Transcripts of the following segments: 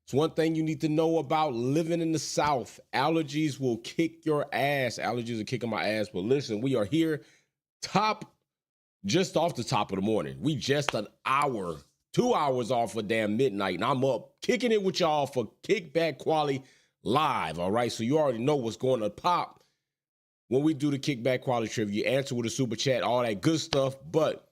It's one thing you need to know about living in the South. Allergies will kick your ass. Allergies are kicking my ass. But listen, we are here just off the top of the morning. We just an hour, 2 hours off of damn midnight. And I'm up kicking it with y'all for Kickback Quality Live. All right. So you already know what's going to pop when we do the Kickback Quality Trivia. You answer with a super chat, all that good stuff. But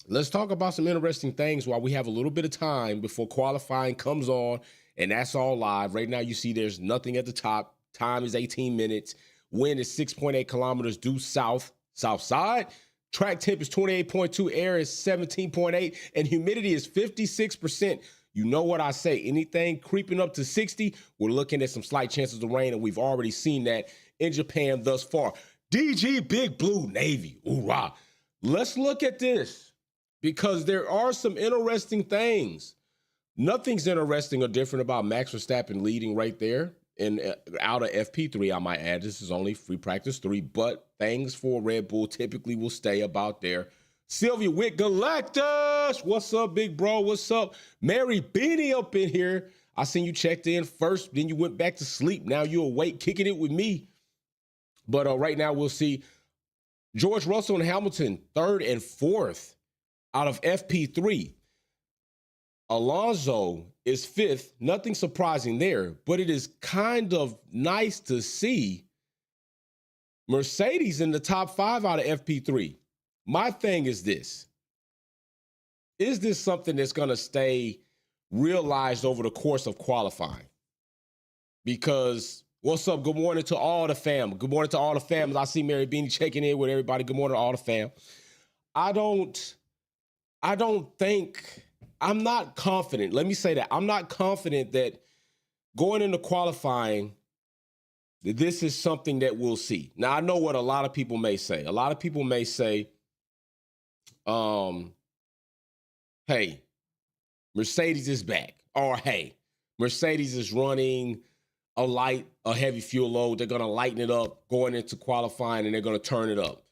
let's talk about some interesting things while we have a little bit of time before qualifying comes on, and that's all live. Right now, you see there's nothing at the top. Time is 18 minutes. Wind is 6.8 kilometers due south side. Track temp is 28.2. Air is 17.8. And humidity is 56%. You know what I say. Anything creeping up to 60, we're looking at some slight chances of rain, and we've already seen that in Japan thus far. DG Big Blue Navy. Hoorah. Let's look at this, because there are some interesting things. Nothing's interesting or different about Max Verstappen leading right there and out of FP3, I might add. This is only free practice 3, but things for Red Bull typically will stay about there. Sylvia with Galactus. What's up, big bro? What's up? Mary Beanie up in here. I seen you checked in first, then you went back to sleep. Now you're awake, kicking it with me. But right now we'll see George Russell and Hamilton, 3rd and 4th. Out of FP3, Alonso is 5th. Nothing surprising there, but it is kind of nice to see Mercedes in the top 5 out of FP3. My thing is this. Is this something that's going to stay realized over the course of qualifying? Because, what's up? Good morning to all the fam. Good morning to all the fam. I see Mary Beanie checking in with everybody. Good morning to all the fam. I'm not confident. Let me say that. I'm not confident that going into qualifying, that this is something that we'll see. Now, I know what a lot of people may say. A lot of people may say, hey, Mercedes is back. Or, hey, Mercedes is running a heavy fuel load. They're going to lighten it up going into qualifying, and they're going to turn it up.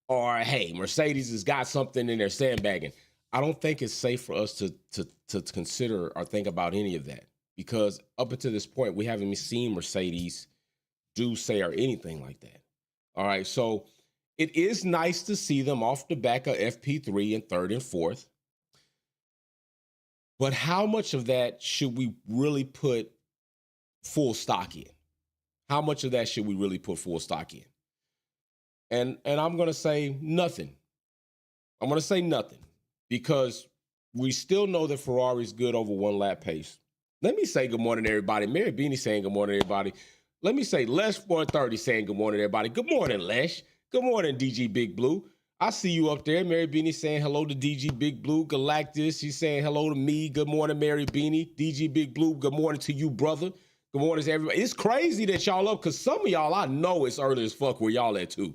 Or, hey, Mercedes has got something in their sandbagging. I don't think it's safe for us to consider or think about any of that, because up until this point, we haven't seen Mercedes do, say, or anything like that. All right, so it is nice to see them off the back of FP3 and 3rd and 4th. But how much of that should we really put full stock in? How much of that should we really put full stock in? And I'm going to say nothing. I'm going to say nothing, because we still know that Ferrari's good over 1 lap pace. Let me say good morning, everybody. Mary Beanie saying good morning, everybody. Let me say Les 430 saying good morning, everybody. Good morning, Les. Good morning, DG Big Blue. I see you up there. Mary Beanie saying hello to DG Big Blue. Galactus, she's saying hello to me. Good morning, Mary Beanie. DG Big Blue, good morning to you, brother. Good morning to everybody. It's crazy that y'all up, because some of y'all, I know it's early as fuck where y'all at too.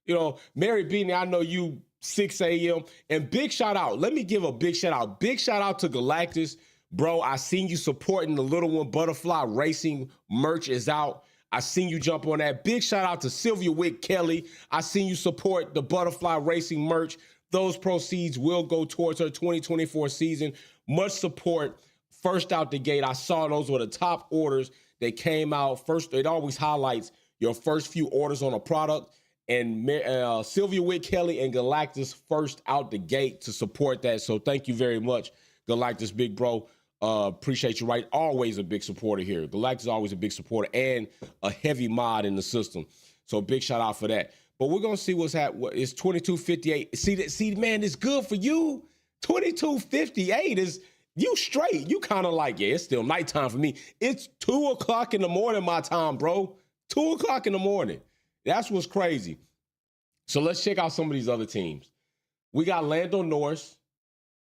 You know, Mary Beanie, I know you 6 a.m. And big shout out. Let me give a big shout out. Big shout out to Galactus. Bro, I seen you supporting the Little One Butterfly Racing merch is out. I seen you jump on that. Big shout out to Sylvia Wick Kelly. I seen you support the Butterfly Racing merch. Those proceeds will go towards her 2024 season. Much support. First out the gate, I saw those were the top orders that came out. First, it always highlights your first few orders on a product. And Sylvia Wick Kelly and Galactus first out the gate to support that. So thank you very much, Galactus, big bro. Appreciate you, right? Always a big supporter here. Galactus is always a big supporter and a heavy mod in the system. So big shout out for that. But we're going to see what's happening. It's 22:58. See, man, it's good for you. 22:58 is, you straight. You kind of like, yeah, it's still nighttime for me. It's 2 o'clock in the morning my time, bro. 2 o'clock in the morning. That's what's crazy. So let's check out some of these other teams. We got Lando Norris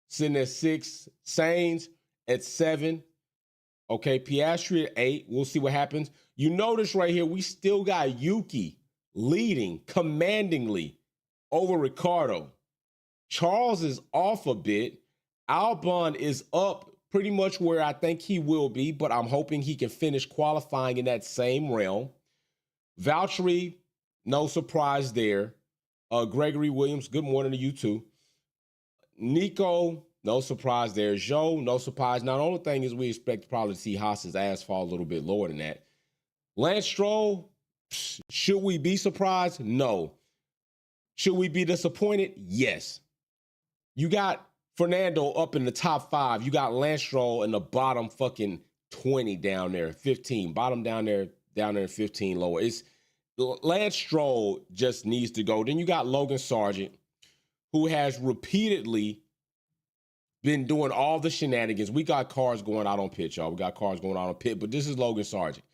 sitting at 6, Sainz at 7. Okay, Piastri at 8. We'll see what happens. You notice right here, we still got Yuki leading commandingly over Ricardo. Charles is off a bit. Albon is up pretty much where I think he will be, but I'm hoping he can finish qualifying in that same realm. Valtteri, no surprise there. Gregory Williams, good morning to you too. Nico No surprise there. Zhou, no surprise. Now, the only thing is we expect probably to see Haas's ass fall a little bit lower than that. Lance Stroll, should we be surprised? No. Should we be disappointed? Yes. You got Fernando up in the top 5. You got Lance Stroll in the bottom fucking 20 down there, 15. Bottom down there 15 lower. It's Lance Stroll just needs to go. Then you got Logan Sargent, who has repeatedly been doing all the shenanigans. We got cars going out on pit, y'all. We got cars going out on pit, but this is Logan Sargent.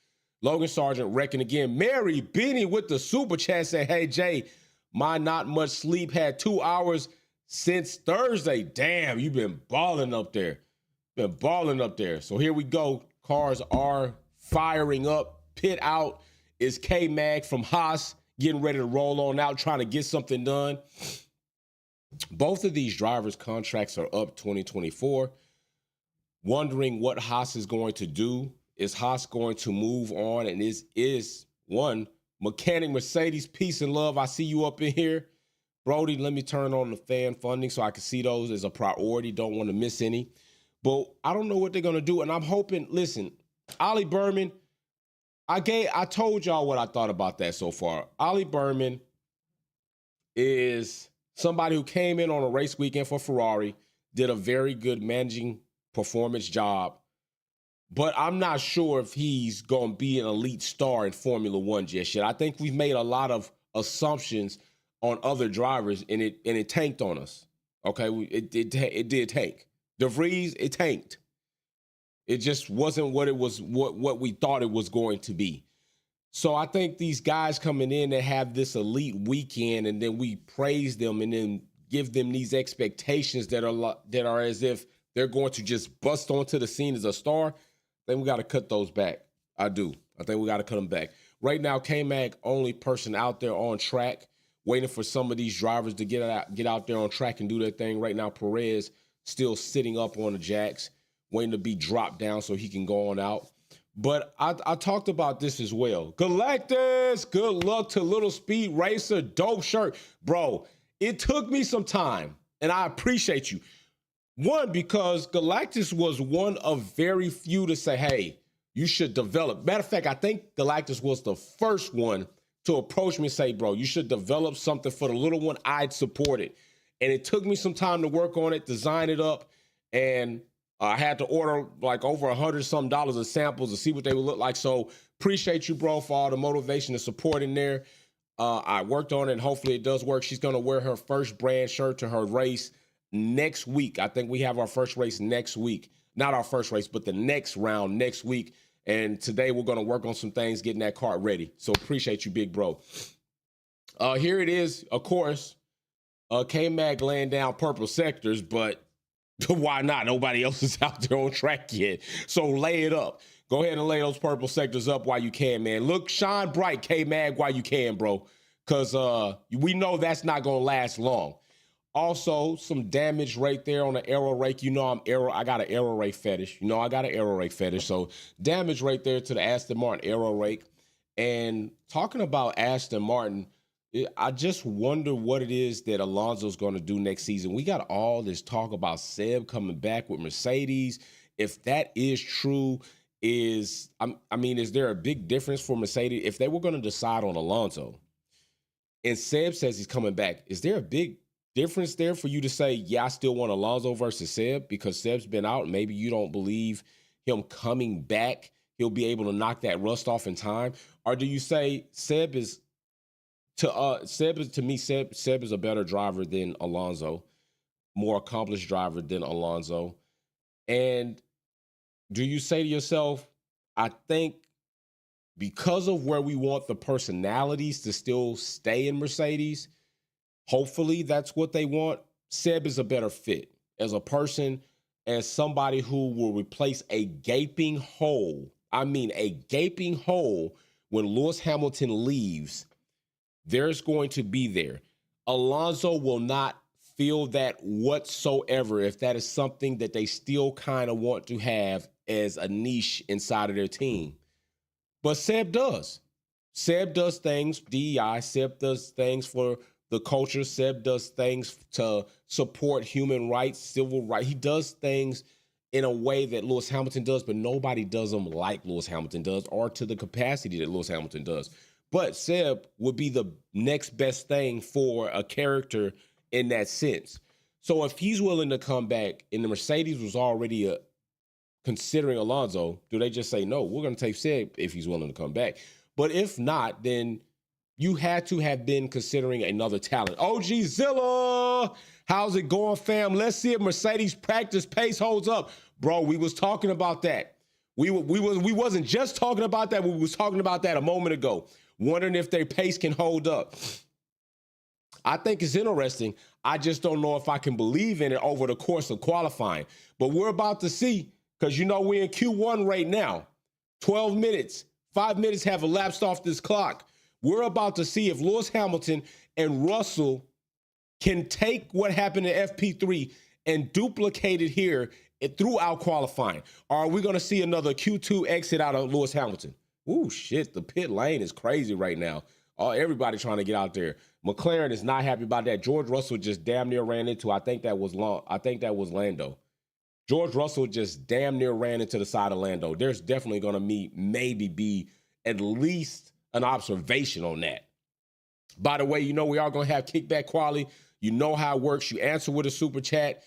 Logan Sargent wrecking again. Mary Benny with the super chat said, hey, Jay, my not much sleep had 2 hours since Thursday. Damn, you've been balling up there. Been balling up there. So here we go. Cars are firing up. Pit out is K-Mag from Haas getting ready to roll on out, trying to get something done. Both of these drivers' contracts are up 2024. Wondering what Haas is going to do. Is Haas going to move on? And is one mechanic Mercedes, peace and love. I see you up in here. Brody, let me turn on the fan funding so I can see those as a priority. Don't want to miss any. But I don't know what they're going to do. And I'm hoping, listen, Ollie Berman, I told y'all what I thought about that so far. Ollie Berman is somebody who came in on a race weekend for Ferrari, did a very good managing performance job. But I'm not sure if he's going to be an elite star in Formula One just yet. I think we've made a lot of assumptions on other drivers, and it tanked on us. Okay, it did tank. De Vries, it tanked. It just wasn't what it was, what we thought it was going to be. So I think these guys coming in that have this elite weekend, and then we praise them and then give them these expectations that are as if they're going to just bust onto the scene as a star. I think we got to cut those back. I do. I think we got to cut them back. Right now, K-Mag, only person out there on track, waiting for some of these drivers to get out there on track and do their thing. Right now, Perez still sitting up on the jacks, waiting to be dropped down so he can go on out. But I talked about this as well. Galactus, good luck to Little Speed Racer, dope shirt. Bro, it took me some time, and I appreciate you. One, because Galactus was one of very few to say, hey, you should develop. Matter of fact, I think Galactus was the first one to approach me and say, bro, you should develop something for the little one. I'd support it. And it took me some time to work on it, design it up, and I had to order like over $100-some of samples to see what they would look like. So appreciate you, bro, for all the motivation and support in there. I worked on it, and hopefully it does work. She's going to wear her first brand shirt to her race next week. I think we have our first race next week. Not our first race, but the next round next week. And today we're going to work on some things, getting that cart ready. So appreciate you, big bro. Here it is, of course. K-Mag laying down purple sectors, but why not? Nobody else is out there on track yet. So lay it up. Go ahead and lay those purple sectors up while you can, man. Look, shine bright, K-Mag, while you can, bro. Because we know that's not going to last long. Also, some damage right there on the aero rake. You know I got an aero rake fetish. So damage right there to the Aston Martin aero rake. And talking about Aston Martin, I just wonder what it is that Alonso's going to do next season. We got all this talk about Seb coming back with Mercedes. If that is true, is there a big difference for Mercedes? If they were going to decide on Alonso and Seb says he's coming back, is there a big difference there for you to say, yeah, I still want Alonso versus Seb because Seb's been out? Maybe you don't believe him coming back, he'll be able to knock that rust off in time? Or do you say Seb is a better driver than Alonso, more accomplished driver than Alonso? And do you say to yourself, I think because of where we want the personalities to still stay in Mercedes, hopefully that's what they want, Seb is a better fit as a person, as somebody who will replace a gaping hole. I mean, a gaping hole when Lewis Hamilton leaves. There's going to be there. Alonso will not feel that whatsoever if that is something that they still kind of want to have as a niche inside of their team. But Seb does. Seb does things, DEI. Seb does things for the culture. Seb does things to support human rights, civil rights. He does things in a way that Lewis Hamilton does, but nobody does them like Lewis Hamilton does or to the capacity that Lewis Hamilton does. But Seb would be the next best thing for a character in that sense. So if he's willing to come back and the Mercedes was already considering Alonso, do they just say, no, we're going to take Seb if he's willing to come back? But if not, then you had to have been considering another talent. OG Zilla, how's it going, fam? Let's see if Mercedes practice pace holds up. Bro, we was talking about that. We wasn't just talking about that. We was talking about that a moment ago, wondering if their pace can hold up. I think it's interesting. I just don't know if I can believe in it over the course of qualifying. But we're about to see, because you know we're in Q1 right now. 12 minutes, 5 minutes have elapsed off this clock. We're about to see if Lewis Hamilton and Russell can take what happened in FP3 and duplicate it here throughout qualifying. Or are we going to see another Q2 exit out of Lewis Hamilton? Ooh, shit, the pit lane is crazy right now. Everybody trying to get out there. McLaren is not happy about that. George Russell just damn near ran into, I think that was Lando. George Russell just damn near ran into the side of Lando. There's definitely going to maybe be at least an observation on that. By the way, you know we are going to have kickback quality. You know how it works. You answer with a super chat.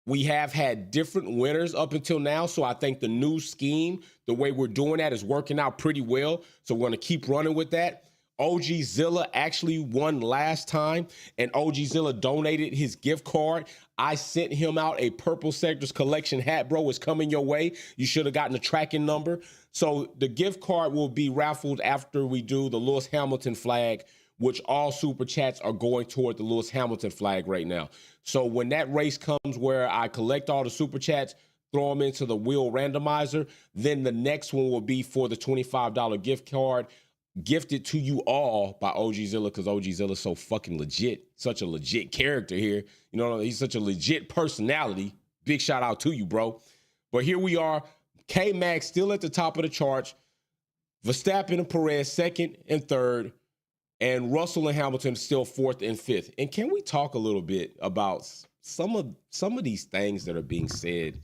We have had different winners up until now, so I think the new scheme, the way we're doing that is working out pretty well, so we're going to keep running with that. OG Zilla actually won last time, and OG Zilla donated his gift card. I sent him out a Purple Sectors Collection hat, bro. It's coming your way. You should have gotten a tracking number. So the gift card will be raffled after we do the Lewis Hamilton flag, which all super chats are going toward the Lewis Hamilton flag right now. So when that race comes where I collect all the super chats, throw them into the wheel randomizer, then the next one will be for the $25 gift card gifted to you all by OG Zilla, because OG Zilla's so fucking legit, such a legit character here. You know, he's such a legit personality. Big shout out to you, bro. But here we are, K-Max still at the top of the charts, Verstappen and Perez second and third, and Russell and Hamilton still fourth and fifth. And can we talk a little bit about some of these things that are being said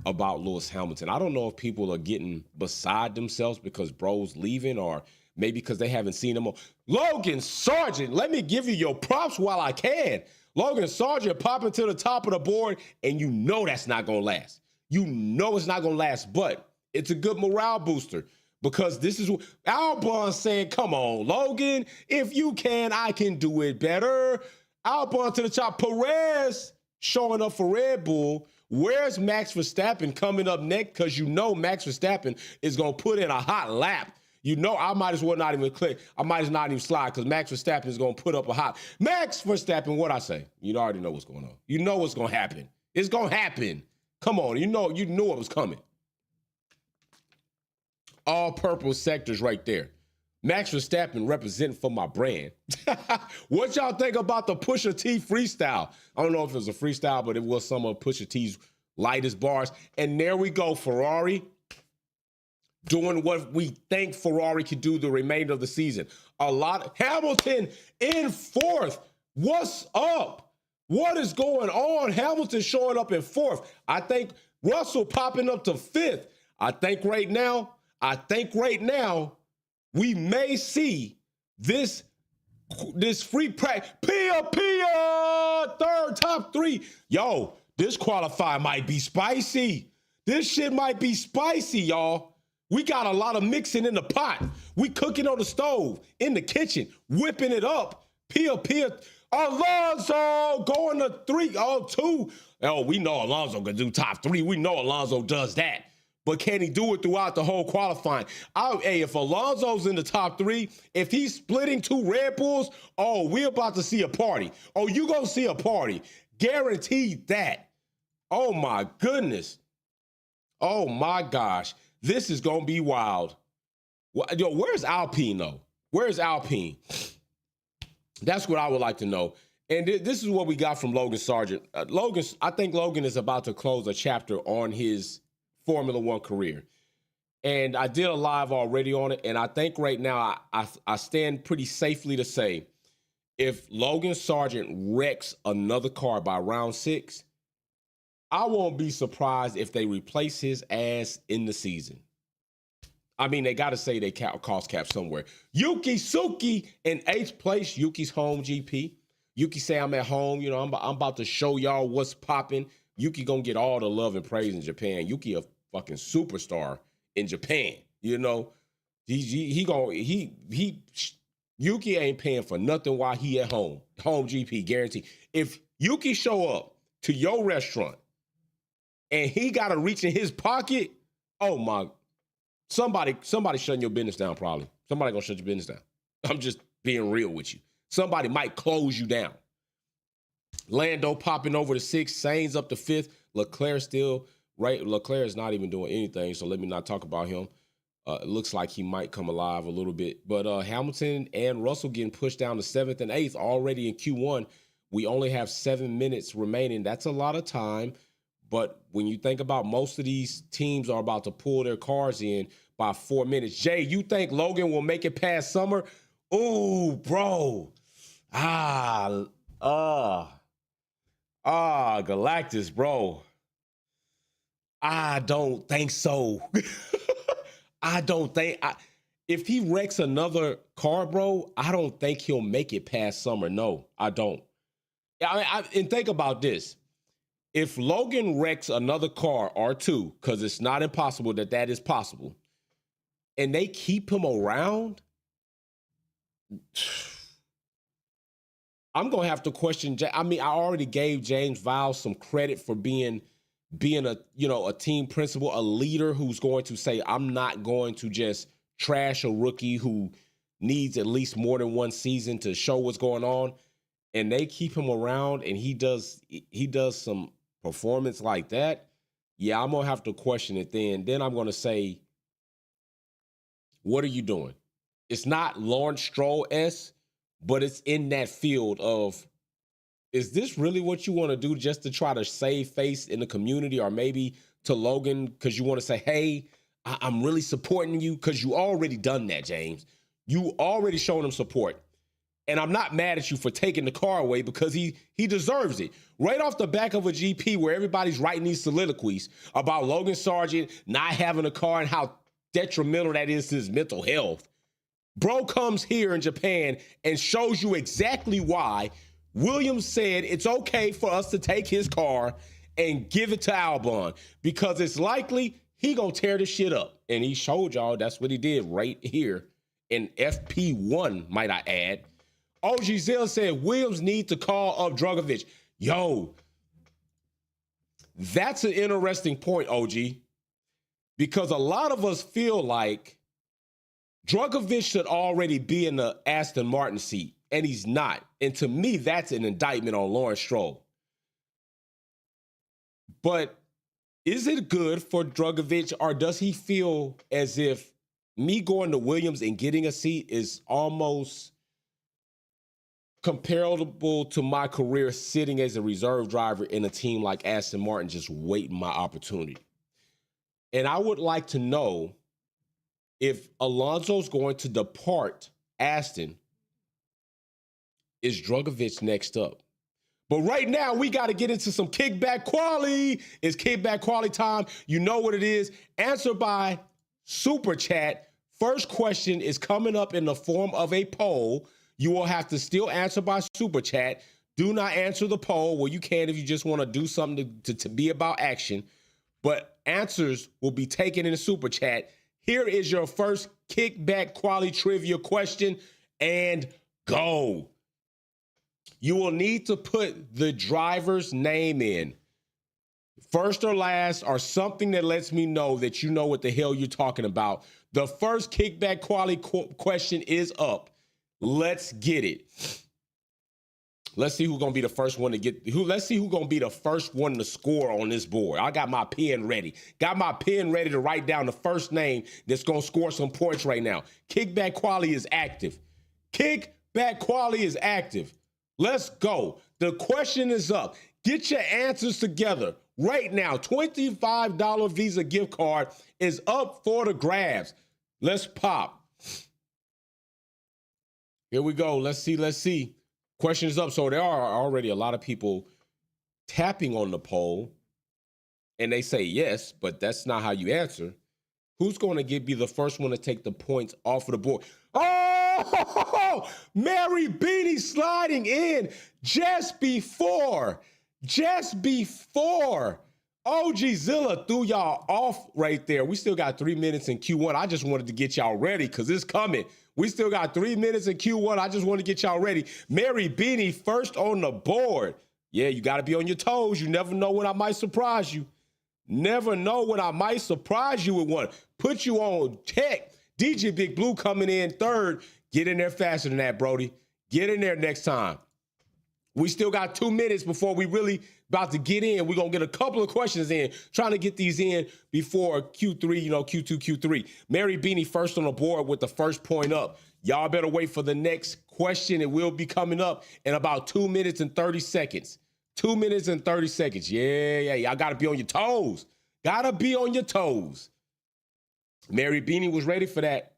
about Lewis Hamilton? I don't know if people are getting beside themselves because bro's leaving, or maybe because they haven't seen him. Logan Sargent, let me give you your props while I can. Logan Sargent popping to the top of the board, and you know that's not going to last. You know it's not going to last, but it's a good morale booster, because this is what Albon's saying, come on, Logan, if you can, I can do it better. Albon to the top. Perez showing up for Red Bull. Where's Max Verstappen coming up next? Because you know Max Verstappen is going to put in a hot lap. You know, I might as well not even click. I might as well not even slide, because Max Verstappen is going to put up a hot. Max Verstappen, what I say? You already know what's going on. You know what's going to happen. It's going to happen. Come on, you knew it was coming. All purple sectors right there. Max Verstappen representing for my brand. What y'all think about the Pusha T freestyle? I don't know if it was a freestyle, but it was some of Pusha T's lightest bars. And there we go, Ferrari doing what we think Ferrari could do the remainder of the season. Hamilton in fourth. What's up? What is going on? Hamilton showing up in fourth. I think Russell popping up to fifth. I think right now, we may see this free practice. Pia, third, top three. Yo, this qualifier might be spicy. This shit might be spicy, y'all. We got a lot of mixing in the pot. We cooking on the stove, in the kitchen, whipping it up. Pia, Alonso going to 2. Oh, we know Alonso can do top 3. We know Alonso does that. But can he do it throughout the whole qualifying? Hey, if Alonso's in the top 3, if he's splitting 2 Red Bulls, oh, we're about to see a party. Oh, you gonna see a party. Guaranteed that. Oh, my goodness. Oh, my gosh. This is going to be wild. Yo, where's Alpine, though? Where's Alpine? That's what I would like to know. And this is what we got from Logan Sargent. I think Logan is about to close a chapter on his Formula One career. And I did a live already on it, and I think right now I stand pretty safely to say If Logan Sargent wrecks another car by round 6, I won't be surprised if they replace his ass in the season. I mean, they got to say they cost cap somewhere. Yuki Tsuki in 8th place. Yuki's home GP. Yuki say, I'm at home. You know, I'm about to show y'all what's popping. Yuki gonna get all the love and praise in Japan. Yuki a fucking superstar in Japan. You know, Yuki ain't paying for nothing while he at home. Home GP, guaranteed. If Yuki show up to your restaurant and he got to reach in his pocket, oh my, somebody shutting your business down probably. Somebody gonna shut your business down. I'm just being real with you. Somebody might close you down. Lando popping over to 6th, Sainz up to 5th, Leclerc still, right? Leclerc is not even doing anything, so let me not talk about him. It looks like he might come alive a little bit. But Hamilton and Russell getting pushed down to 7th and 8th already in Q1. We only have 7 minutes remaining. That's a lot of time. But when you think about most of these teams are about to pull their cars in by 4 minutes. Jay, you think Logan will make it past summer? Ooh, bro. Galactus, bro. I don't think so. If he wrecks another car, bro, I don't think he'll make it past summer. No, I don't. And think about this. If Logan wrecks another car or 2, because it's not impossible that is possible, and they keep him around, I'm gonna have to question. I mean, I already gave James Vowles some credit for being a team principal, a leader who's going to say, I'm not going to just trash a rookie who needs at least more than one season to show what's going on. And they keep him around and he does some performance like that. Yeah, I'm gonna have to question it then. Then I'm gonna say, what are you doing? It's not Lawrence Stroll-esque, but it's in that field of, is this really what you want to do just to try to save face in the community, or maybe to Logan because you want to say, hey, I'm really supporting you, because you already done that, James. You already shown him support. And I'm not mad at you for taking the car away because he deserves it. Right off the back of a GP where everybody's writing these soliloquies about Logan Sargent not having a car and how detrimental that is to his mental health. Bro comes here in Japan and shows you exactly why Williams said it's okay for us to take his car and give it to Albon, because it's likely he gonna tear this shit up. And he showed y'all that's what he did right here in FP1, might I add. OG Zell said Williams need to call up Drugovich. Yo, that's an interesting point, OG, because a lot of us feel like Drugovich should already be in the Aston Martin seat, and he's not. And to me, that's an indictment on Lawrence Stroll. But is it good for Drugovich, or does he feel as if me going to Williams and getting a seat is almost comparable to my career sitting as a reserve driver in a team like Aston Martin, just waiting my opportunity? And I would like to know if Alonso's going to depart Aston, is Drugovich next up? But right now, we got to get into some kickback quality. It's kickback quality time. You know what it is. Answer by Super Chat. First question is coming up in the form of a poll. You will have to still answer by Super Chat. Do not answer the poll. Well, you can if you just want to do something to be about action. But answers will be taken in the Super Chat. Here is your first kickback quality trivia question, and go. You will need to put the driver's name in, first or last, or something that lets me know that you know what the hell you're talking about. The first kickback quality question is up. Let's get it. Let's see who's gonna be the first one to let's see who's gonna be the first one to score on this board. I got my pen ready. Got my pen ready to write down the first name that's gonna score some points right now. Kickback quality is active. Kickback quality is active. Let's go. The question is up. Get your answers together right now. $25 Visa gift card is up for the grabs. Let's pop. Here we go. Let's see. Question is up. So there are already a lot of people tapping on the poll, and they say yes, but that's not how you answer. Who's going to be the first one to take the points off of the board? Oh, Mary Beanie sliding in just before OG Zilla threw y'all off right there. We still got 3 minutes in Q1. I just wanted to get y'all ready because it's coming. We still got 3 minutes in Q1. I just want to get y'all ready. Mary Beanie first on the board. Yeah, you got to be on your toes. You never know when I might surprise you. Never know when I might surprise you with one. Put you on tech. DJ Big Blue coming in third. Get in there faster than that, Brody. Get in there next time. We still got 2 minutes before we really about to get in. We're going to get a couple of questions in, trying to get these in before Q3, Q2, Q3. Mary Beanie first on the board with the first point up. Y'all better wait for the next question. It will be coming up in about 2 minutes and 30 seconds. 2 minutes and 30 seconds. Yeah. Y'all got to be on your toes. Got to be on your toes. Mary Beanie was ready for that.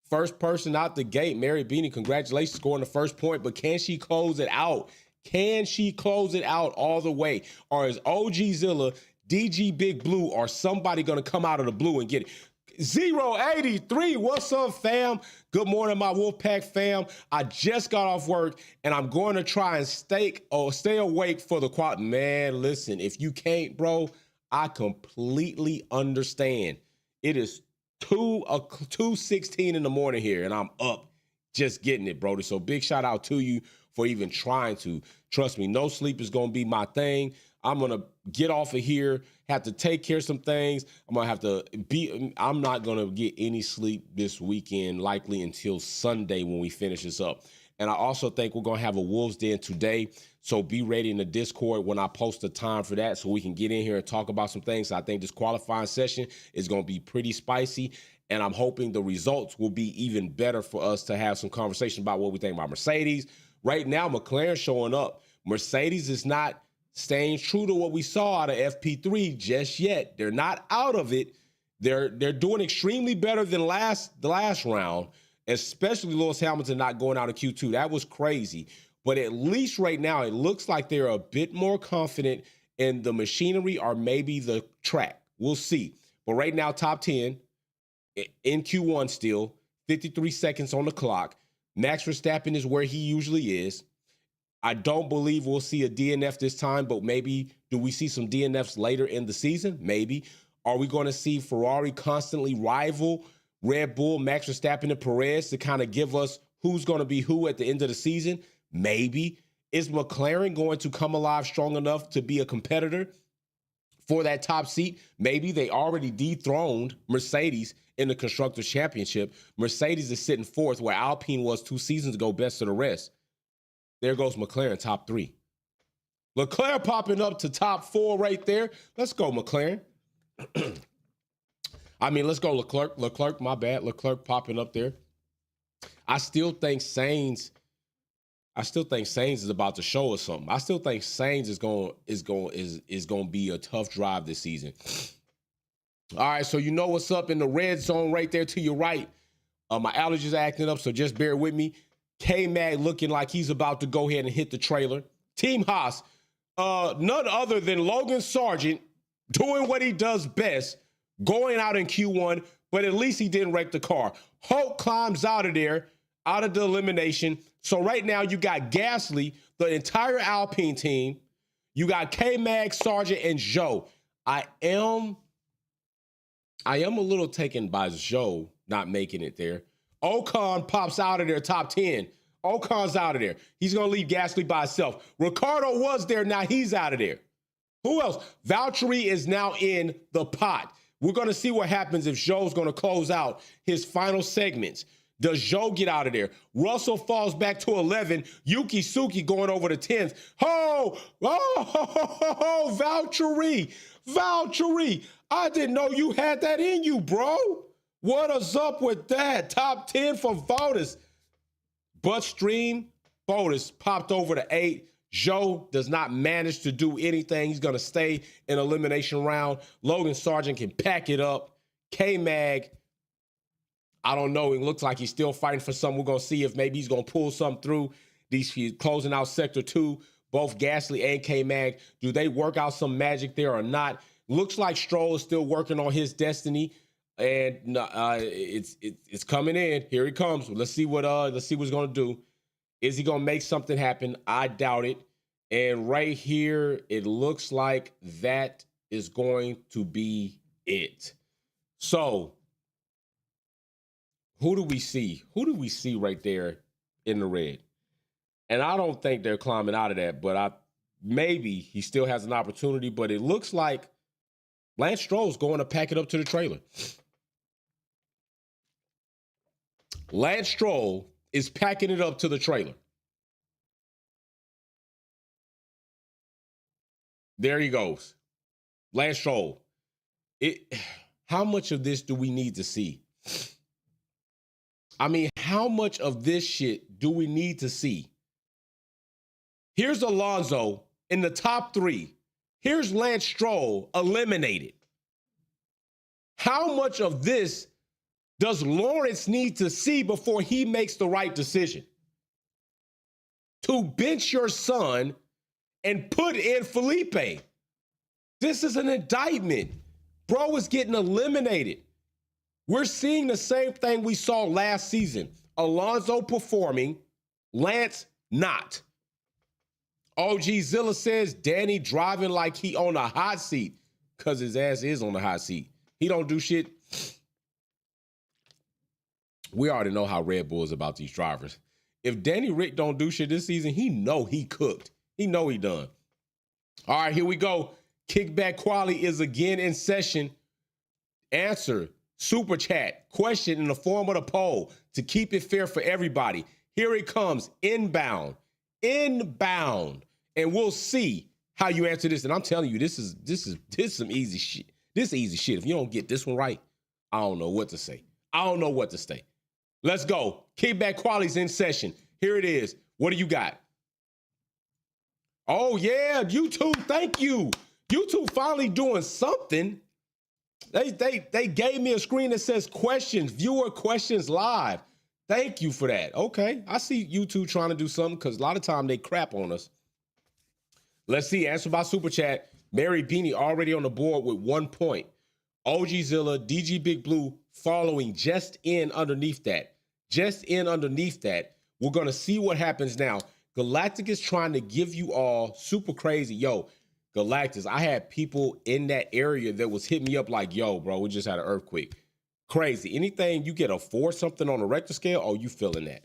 First person out the gate. Mary Beanie, congratulations, scoring the first point. But can she close it out? Can she close it out all the way? Or is OG Zilla, DG Big Blue, or somebody going to come out of the blue and get it? 083, what's up, fam? Good morning, my Wolfpack fam. I just got off work, and I'm going to try and stay awake for the quad. Man, listen, if you can't, bro, I completely understand. It is 2:16 in the morning here, and I'm up just getting it, Brody. So big shout out to you for even trying to. Trust me, no sleep is going to be my thing. I'm going to get off of here, have to take care of some things. I'm not going to get any sleep this weekend, likely until Sunday when we finish this up. And I also think we're going to have a Wolves Den today. So be ready in the Discord when I post the time for that so we can get in here and talk about some things. I think this qualifying session is going to be pretty spicy. And I'm hoping the results will be even better for us to have some conversation about what we think about Mercedes. Right now, McLaren showing up. Mercedes is not staying true to what we saw out of FP3 just yet. They're not out of it. They're doing extremely better than the last round, especially Lewis Hamilton not going out of Q2. That was crazy. But at least right now, it looks like they're a bit more confident in the machinery or maybe the track. We'll see. But right now, top 10 in Q1 still, 53 seconds on the clock. Max Verstappen is where he usually is. I don't believe we'll see a DNF this time, but maybe do we see some DNFs later in the season? Maybe. Are we going to see Ferrari constantly rival Red Bull, Max Verstappen, and Perez to kind of give us who's going to be who at the end of the season? Maybe. Is McLaren going to come alive strong enough to be a competitor for that top seat? Maybe. They already dethroned Mercedes in the Constructors' Championship. Mercedes is sitting fourth where Alpine was 2 seasons ago, best of the rest. There goes McLaren, top 3. Leclerc popping up to top 4 right there. Let's go, McLaren. Let's go Leclerc. Leclerc, my bad. Leclerc popping up there. I still think Sainz is about to show us something. I still think Sainz is going to be a tough drive this season. All right, so you know what's up in the red zone right there to your right. My allergies are acting up, so just bear with me. K-Mag looking like he's about to go ahead and hit the trailer. Team Haas, none other than Logan Sargent doing what he does best, going out in Q1, but at least he didn't wreck the car. Hulk climbs out of there, out of the elimination. So right now you got Gasly, the entire Alpine team. You got K-Mag, Sargent, and Zhou. I am a little taken by Zhou not making it there. Ocon pops out of there, top 10. Ocon's out of there. He's going to leave Gasly by himself. Ricardo was there. Now he's out of there. Who else? Valtteri is now in the pot. We're going to see what happens if Zhou's going to close out his final segments. Does Zhou get out of there? Russell falls back to 11. Yuki Tsuki going over to 10th. Valtteri. Valtteri. I didn't know you had that in you, bro. What is up with that? Top 10 for Bottas. But Stream, Bottas popped over to 8. Zhou does not manage to do anything. He's going to stay in elimination round. Logan Sargent can pack it up. K-Mag, I don't know. It looks like he's still fighting for something. We're going to see if maybe he's going to pull something through. These closing out sector 2, both Gasly and K-Mag. Do they work out some magic there or not? Looks like Stroll is still working on his destiny, and it's coming in. Here it comes. Let's see what's going to do. Is he going to make something happen? I doubt it. And right here, it looks like that is going to be it. So, who do we see? Who do we see right there in the red? And I don't think they're climbing out of that, but maybe he still has an opportunity. But it looks like Lance Stroll's going to pack it up to the trailer. Lance Stroll is packing it up to the trailer. There he goes. Lance Stroll. How much of this do we need to see? I mean, how much of this shit do we need to see? Here's Alonso in the top 3. Here's Lance Stroll eliminated. How much of this does Lawrence need to see before he makes the right decision? To bench your son and put in Felipe. This is an indictment. Bro is getting eliminated. We're seeing the same thing we saw last season. Alonso performing, Lance not. OG Zilla says Danny driving like he on a hot seat because his ass is on the hot seat. He don't do shit. We already know how Red Bull is about these drivers. If Danny Rick don't do shit this season, he know he cooked. He know he done. All right, here we go. Kickback Quali is again in session. Answer, super chat, question in the form of the poll to keep it fair for everybody. Here it comes, inbound. And we'll see how you answer this. And I'm telling you, this is some easy shit. This is easy shit. If you don't get this one right, I don't know what to say. Let's go. Kickback Quali's in session. Here it is. What do you got? Oh, yeah, YouTube, thank you. YouTube finally doing something. They gave me a screen that says questions, viewer questions live. Thank you for that. Okay, I see YouTube trying to do something because a lot of time they crap on us. Let's see, answer by Super Chat. Mary Beanie already on the board with 1 point. OG Zilla, DG Big Blue following just in underneath that. We're going to see what happens now. Galactic is trying to give you all super crazy. Yo, Galactus, I had people in that area that was hitting me up like, yo, bro, we just had an earthquake. Crazy. Anything you get a 4 something on a Richter scale, oh, you feeling that.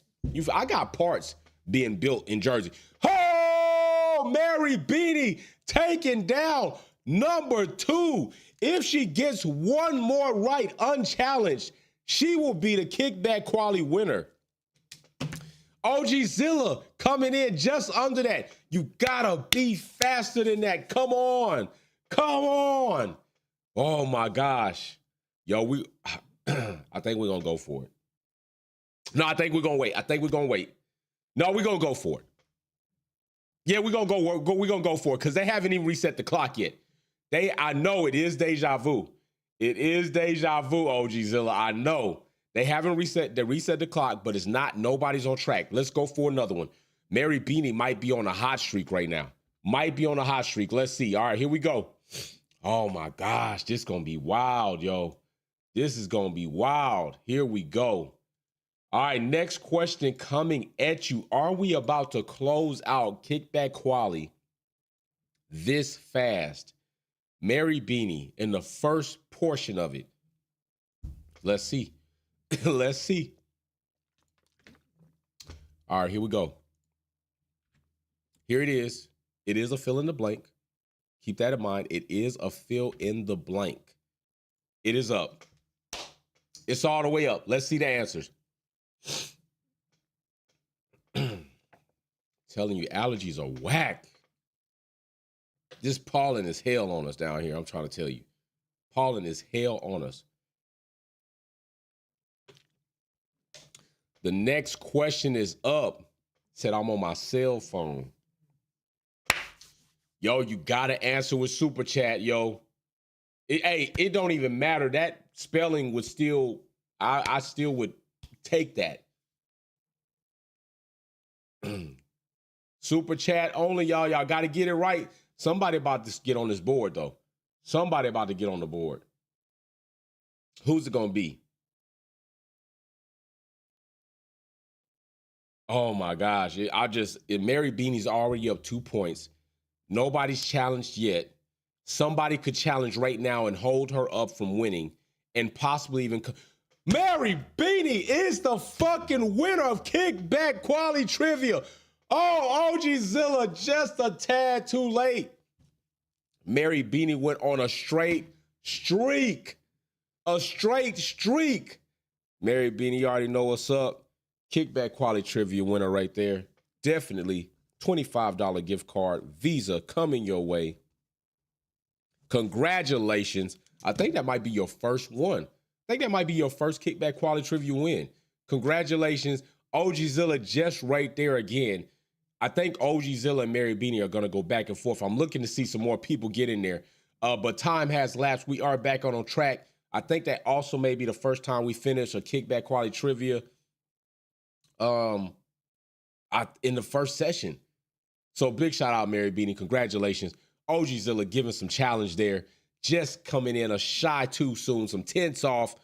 I got parts being built in Jersey. Oh, Mary Beanie taking down number 2. If she gets one more right unchallenged, she will be the Kickback Quali winner. OG Zilla coming in just under that. You gotta be faster than that. Come on. Oh my gosh. Yo, I think we're gonna go for it. No, I think we're gonna wait. No, we're gonna go for it. Yeah, we're gonna go for it because they haven't even reset the clock yet. I know it is deja vu. OG Zilla. I know. They haven't reset the clock, but it's not, nobody's on track. Let's go for another one. Mary Beanie might be on a hot streak right now. Let's see. All right, here we go. Oh my gosh, this is gonna be wild, yo. This is gonna be wild. Here we go. All right, next question coming at you. Are we about to close out Kickback Quali this fast? Mary Beanie in the first portion of it. Let's see. Let's see. All right, here we go. Here it is. It is a fill in the blank. Keep that in mind. It is a fill in the blank. It is up. It's all the way up. Let's see the answers. Telling you, allergies are whack. This pollen is hell on us down here. I'm trying to tell you. Pollen is hell on us. The next question is up. Said I'm on my cell phone. Yo, you gotta answer with super chat, yo. It don't even matter. That spelling would still, I still would take that. Super chat only, y'all. Y'all got to get it right. Somebody about to get on this board, though. Somebody about to get on the board. Who's it going to be? Oh, my gosh. Mary Beanie's already up 2 points. Nobody's challenged yet. Somebody could challenge right now and hold her up from winning and possibly even... Mary Beanie is the fucking winner of Kickback Quality Trivia. Oh, OG Zilla just a tad too late. Mary Beanie went on a straight streak. A straight streak. Mary Beanie, you already know what's up. Kickback Quality Trivia winner right there. Definitely $25 gift card, Visa coming your way. Congratulations. I think that might be your first one. I think that might be your first Kickback Quality Trivia win. Congratulations. OG Zilla just right there again. I think OG Zilla and Mary Beanie are going to go back and forth. I'm looking to see some more people get in there. But time has lapsed. We are back on track. I think that also may be the first time we finish a Kickback Quality Trivia in the first session. So big shout out, Mary Beanie. Congratulations. OG Zilla giving some challenge there. Just coming in a shy too soon. Some tenths off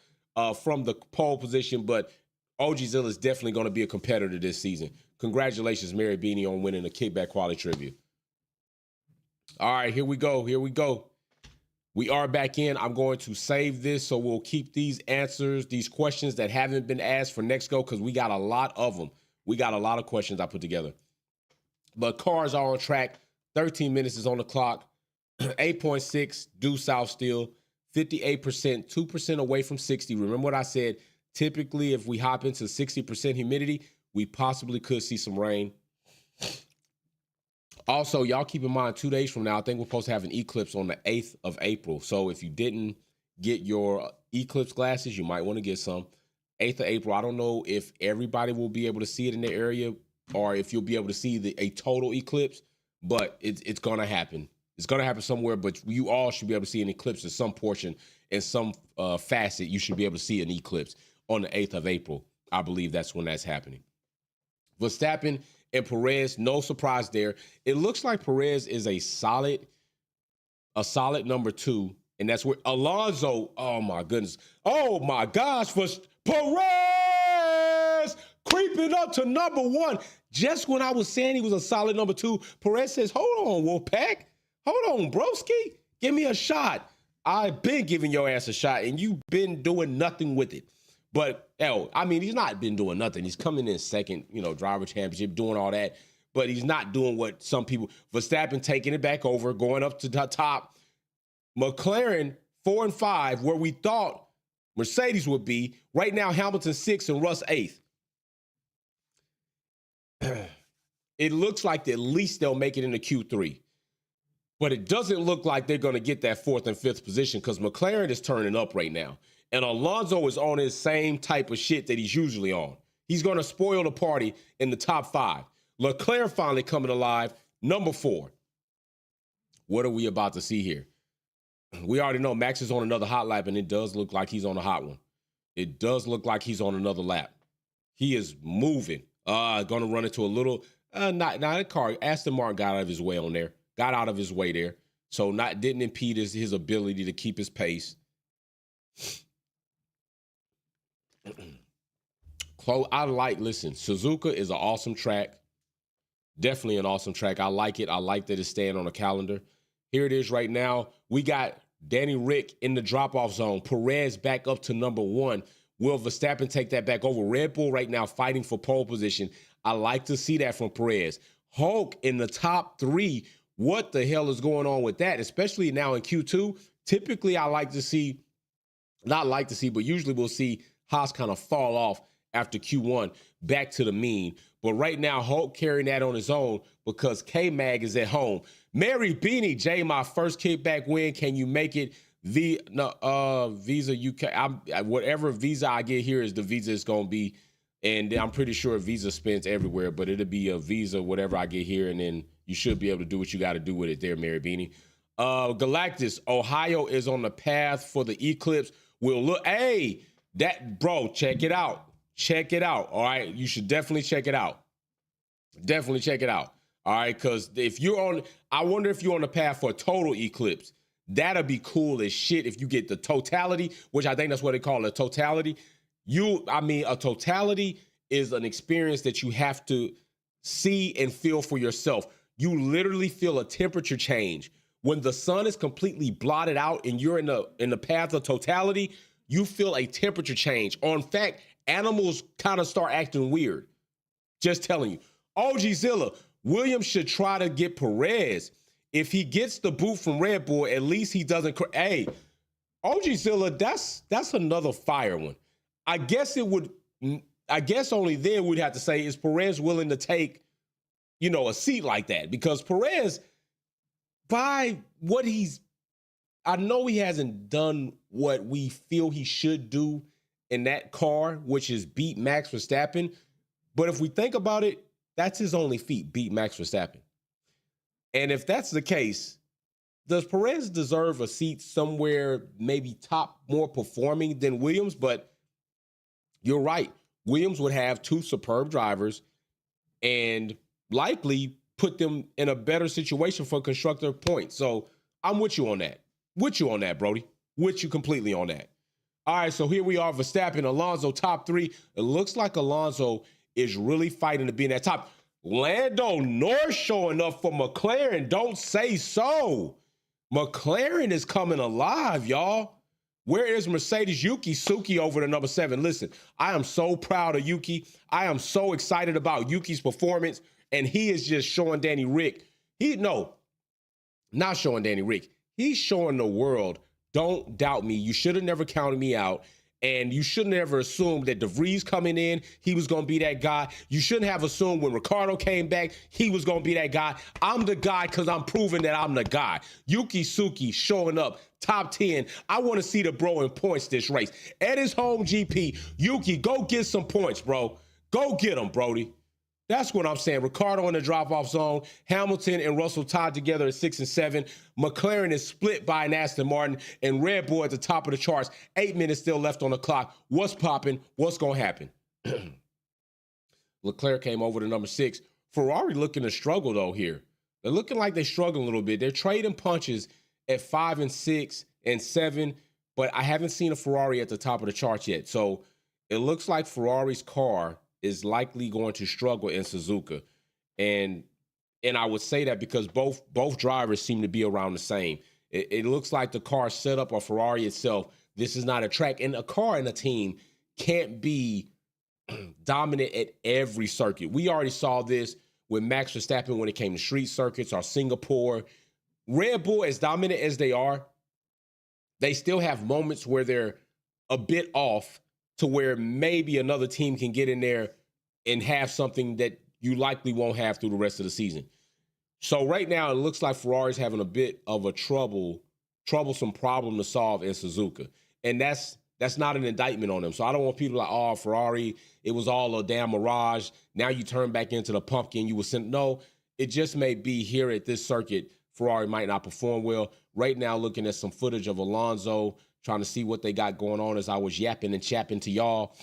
from the pole position. But OG Zilla is definitely going to be a competitor this season. Congratulations, Mary Beanie, on winning the Kickback Quality Trivia. All right, here we go. Here we go. We are back in. I'm going to save this so we'll keep these answers, these questions that haven't been asked for next go because we got a lot of them. We got a lot of questions I put together. But cars are on track. 13 minutes is on the clock. 8.6 due south still. 58%, 2% away from 60. Remember what I said? Typically, if we hop into 60% humidity, we possibly could see some rain. Also, y'all keep in mind, 2 days from now, I think we're supposed to have an eclipse on the 8th of April. So if you didn't get your eclipse glasses, you might want to get some. 8th of April, I don't know if everybody will be able to see it in their area or if you'll be able to see a total eclipse, but it's going to happen. It's going to happen somewhere, but you all should be able to see an eclipse in some portion, in some facet. You should be able to see an eclipse on the 8th of April. I believe that's when that's happening. Verstappen and Perez, no surprise there. It looks like Perez is a solid number 2, and that's where Alonso, oh my goodness, oh my gosh, for Perez creeping up to number 1. Just when I was saying he was a solid number 2, Perez says, hold on, Wolfpack. Hold on, broski. Give me a shot. I've been giving your ass a shot, and you've been doing nothing with it. But, I mean, he's not been doing nothing. He's coming in second, driver championship, doing all that. But he's not doing what some people, Verstappen taking it back over, going up to the top. McLaren, 4 and 5, where we thought Mercedes would be. Right now, Hamilton 6 and Russ 8th. It looks like at least they'll make it into Q3. But it doesn't look like they're going to get that 4th and 5th position because McLaren is turning up right now. And Alonso is on his same type of shit that he's usually on. He's going to spoil the party in the top 5. Leclerc finally coming alive, number 4. What are we about to see here? We already know Max is on another hot lap, and it does look like he's on a hot one. It does look like he's on another lap. He is moving. Going to run into a little, not a car. Aston Martin got out of his way on there. Got out of his way there. So didn't impede his ability to keep his pace. Listen, Suzuka is an awesome track. Definitely an awesome track. I like it. I like that it's staying on the calendar. Here it is right now. We got Danny Rick in the drop-off zone. Perez back up to number 1. Will Verstappen take that back over? Red Bull right now fighting for pole position. I like to see that from Perez. Hulk in the top 3. What the hell is going on with that? Especially now in Q2. Typically, but usually we'll see Haas kind of fall off after Q1 back to the mean. But right now, Hulk carrying that on his own because K-Mag is at home. Mary Beanie, Jay, my first kickback win. Can you make it? Visa UK. Whatever visa I get here is the visa it's going to be. And I'm pretty sure Visa spends everywhere, but it'll be a Visa, whatever I get here, and then you should be able to do what you got to do with it there, Mary Beanie. Galactus, Ohio is on the path for the eclipse. We'll look. Hey, check it out. Check it out. All right. You should definitely check it out. Definitely check it out. All right, because if you're on, I wonder if you're on the path for a total eclipse. That'd be cool as shit if you get the totality, which I think that's what they call a totality. A totality is an experience that you have to see and feel for yourself. You literally feel a temperature change. When the sun is completely blotted out and you're in the path of totality, you feel a temperature change. Or in fact, animals kind of start acting weird. Just telling you. OG Zilla, Williams should try to get Perez. If he gets the boot from Red Bull, at least he doesn't. Hey, OG Zilla, that's another fire one. I guess only then we'd have to say, is Perez willing to take, a seat like that? Because Perez, by what I know he hasn't done what we feel he should do in that car, which is beat Max Verstappen. But if we think about it, that's his only feat, beat Max Verstappen. And if that's the case, does Perez deserve a seat somewhere maybe top more performing than Williams? But you're right. Williams would have two superb drivers and likely put them in a better situation for constructor points. So I'm with you on that. With you on that, Brody. With you completely on that. All right, so here we are, Verstappen, Alonso, top three. It looks like Alonso is really fighting to be in that top. Lando Norris showing up for McLaren. Don't say so. McLaren is coming alive, y'all. Where is Mercedes Yuki Tsuki over the number 7? Listen, I am so proud of Yuki. I am so excited about Yuki's performance, and he is just showing Danny Rick. Not showing Danny Rick. He's showing the world, don't doubt me. You should have never counted me out. And you shouldn't have ever assumed that DeVries coming in, he was going to be that guy. You shouldn't have assumed when Ricardo came back, he was going to be that guy. I'm the guy because I'm proving that I'm the guy. Yuki Tsuki showing up, top 10. I want to see the bro in points this race. At his home GP, Yuki, go get some points, bro. Go get them, Brody. That's what I'm saying. Ricardo in the drop-off zone. Hamilton and Russell tied together at 6 and 7. McLaren is split by an Aston Martin. And Red Bull at the top of the charts. 8 minutes still left on the clock. What's popping? What's going to happen? Leclerc came over to number 6. Ferrari looking to struggle, though, here. They're looking like they're struggling a little bit. They're trading punches at 5 and 6 and 7. But I haven't seen a Ferrari at the top of the charts yet. So it looks like Ferrari's car is likely going to struggle in Suzuka. And I would say that because both drivers seem to be around the same. It looks like the car setup or Ferrari itself, this is not a track. And a car and a team can't be dominant at every circuit. We already saw this with Max Verstappen when it came to street circuits or Singapore. Red Bull, as dominant as they are, they still have moments where they're a bit off to where maybe another team can get in there and have something that you likely won't have through the rest of the season. So right now, it looks like Ferrari's having a bit of a troublesome problem to solve in Suzuka. And that's not an indictment on them. So I don't want people like, oh, Ferrari, it was all a damn mirage. Now you turn back into the pumpkin you were sent. No, it just may be here at this circuit, Ferrari might not perform well. Right now, looking at some footage of Alonso, trying to see what they got going on as I was yapping and chapping to y'all.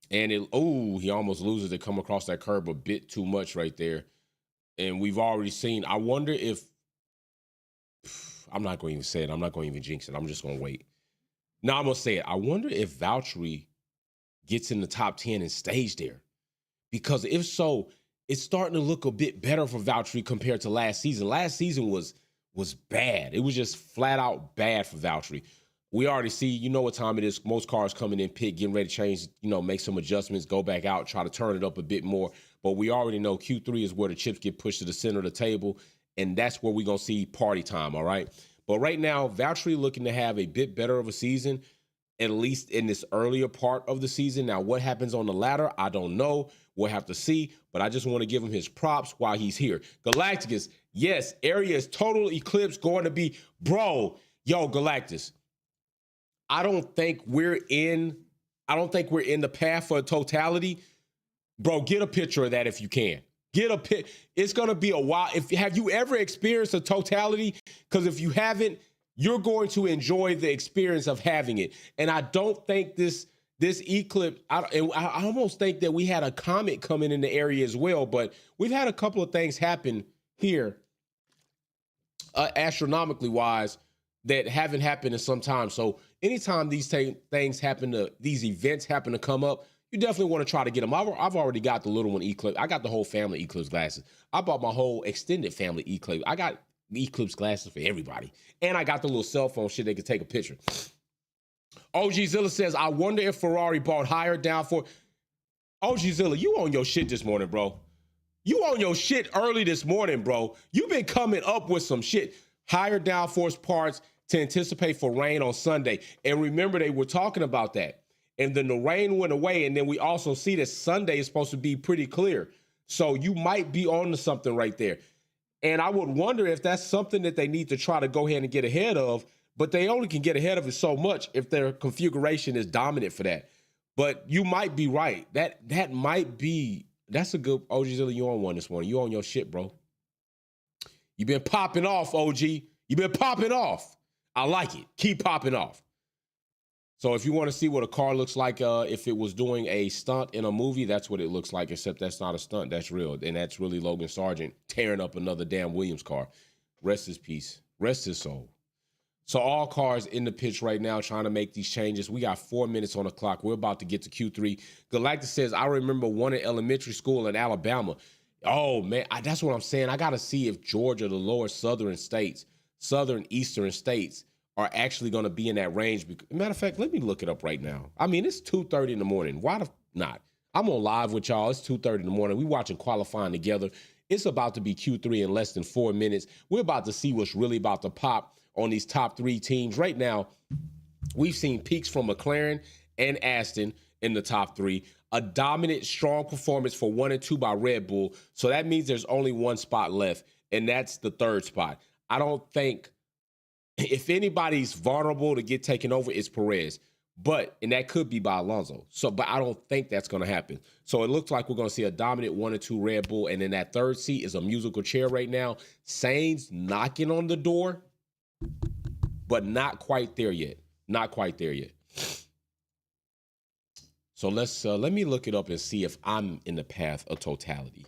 And he almost loses it, come across that curb a bit too much right there. And we've already seen, I wonder if, I'm not going to even say it. I'm not going to even jinx it. I'm just going to wait. No, I'm going to say it. I wonder if Valtteri gets in the top 10 and stays there. Because if so, it's starting to look a bit better for Valtteri compared to last season. Last season was bad. It was just flat out bad for Valtteri. We already see, you know what time it is. Most cars coming in pit, getting ready to change, make some adjustments, go back out, try to turn it up a bit more. But we already know Q3 is where the chips get pushed to the center of the table, and that's where we're going to see party time, all right? But right now, Valtteri looking to have a bit better of a season, at least in this earlier part of the season. Now, what happens on the ladder, I don't know. We'll have to see, but I just want to give him his props while he's here. Galacticus, yes, area is total eclipse going to be, bro, yo, Galactus. I don't think we're in the path for totality. Bro, get a picture of that if you can. It's going to be a while. Have you ever experienced a totality? Because if you haven't, you're going to enjoy the experience of having it. And I don't think this this eclipse, I almost think that we had a comet coming in the area as well, but we've had a couple of things happen here, astronomically wise, that haven't happened in some time. So anytime these things happen these events happen to come up, you definitely want to try to get them. I've already got the little one eclipse. I got the whole family eclipse glasses. I bought my whole extended family eclipse. I got eclipse glasses for everybody. And I got the little cell phone shit they could take a picture. OG Zilla says, I wonder if Ferrari bought higher downforce. OG Zilla, you on your shit this morning, bro. You on your shit early this morning, bro. You've been coming up with some shit. Higher downforce parts to anticipate for rain on Sunday. And remember, they were talking about that. And then the rain went away. And then we also see that Sunday is supposed to be pretty clear. So you might be on to something right there. And I would wonder if that's something that they need to try to go ahead and get ahead of. But they only can get ahead of it so much if their configuration is dominant for that. But you might be right. That might be, that's a good, OG Zilla, you on one this morning. You on your shit, bro. You've been popping off, OG. You've been popping off. I like it. Keep popping off. So if you want to see what a car looks like if it was doing a stunt in a movie, that's what it looks like, except that's not a stunt. That's real. And that's really Logan Sargent tearing up another damn Williams car. Rest his peace. Rest his soul. So all cars in the pitch right now trying to make these changes. We got 4 minutes on the clock. We're about to get to Q3. Galactus says, I remember one in elementary school in Alabama. Oh, man, that's what I'm saying. I got to see if Georgia, the lower southern eastern states, are actually going to be in that range. Matter of fact, let me look it up right now. I mean, it's 2:30 in the morning. Why the not? I'm on live with y'all. It's 2:30 in the morning. We watching qualifying together. It's about to be Q3 in less than 4 minutes. We're about to see what's really about to pop on these top three teams. Right now, we've seen peaks from McLaren and Aston in the top three. A dominant, strong performance for 1 and 2 by Red Bull. So that means there's only one spot left, and that's the third spot. I don't think, if anybody's vulnerable to get taken over, it's Perez. And that could be by Alonso. But I don't think that's going to happen. So it looks like we're going to see a dominant 1 and 2 Red Bull. And then that third seat is a musical chair right now. Sainz knocking on the door, but not quite there yet. Not quite there yet. So let me look it up and see if I'm in the path of totality,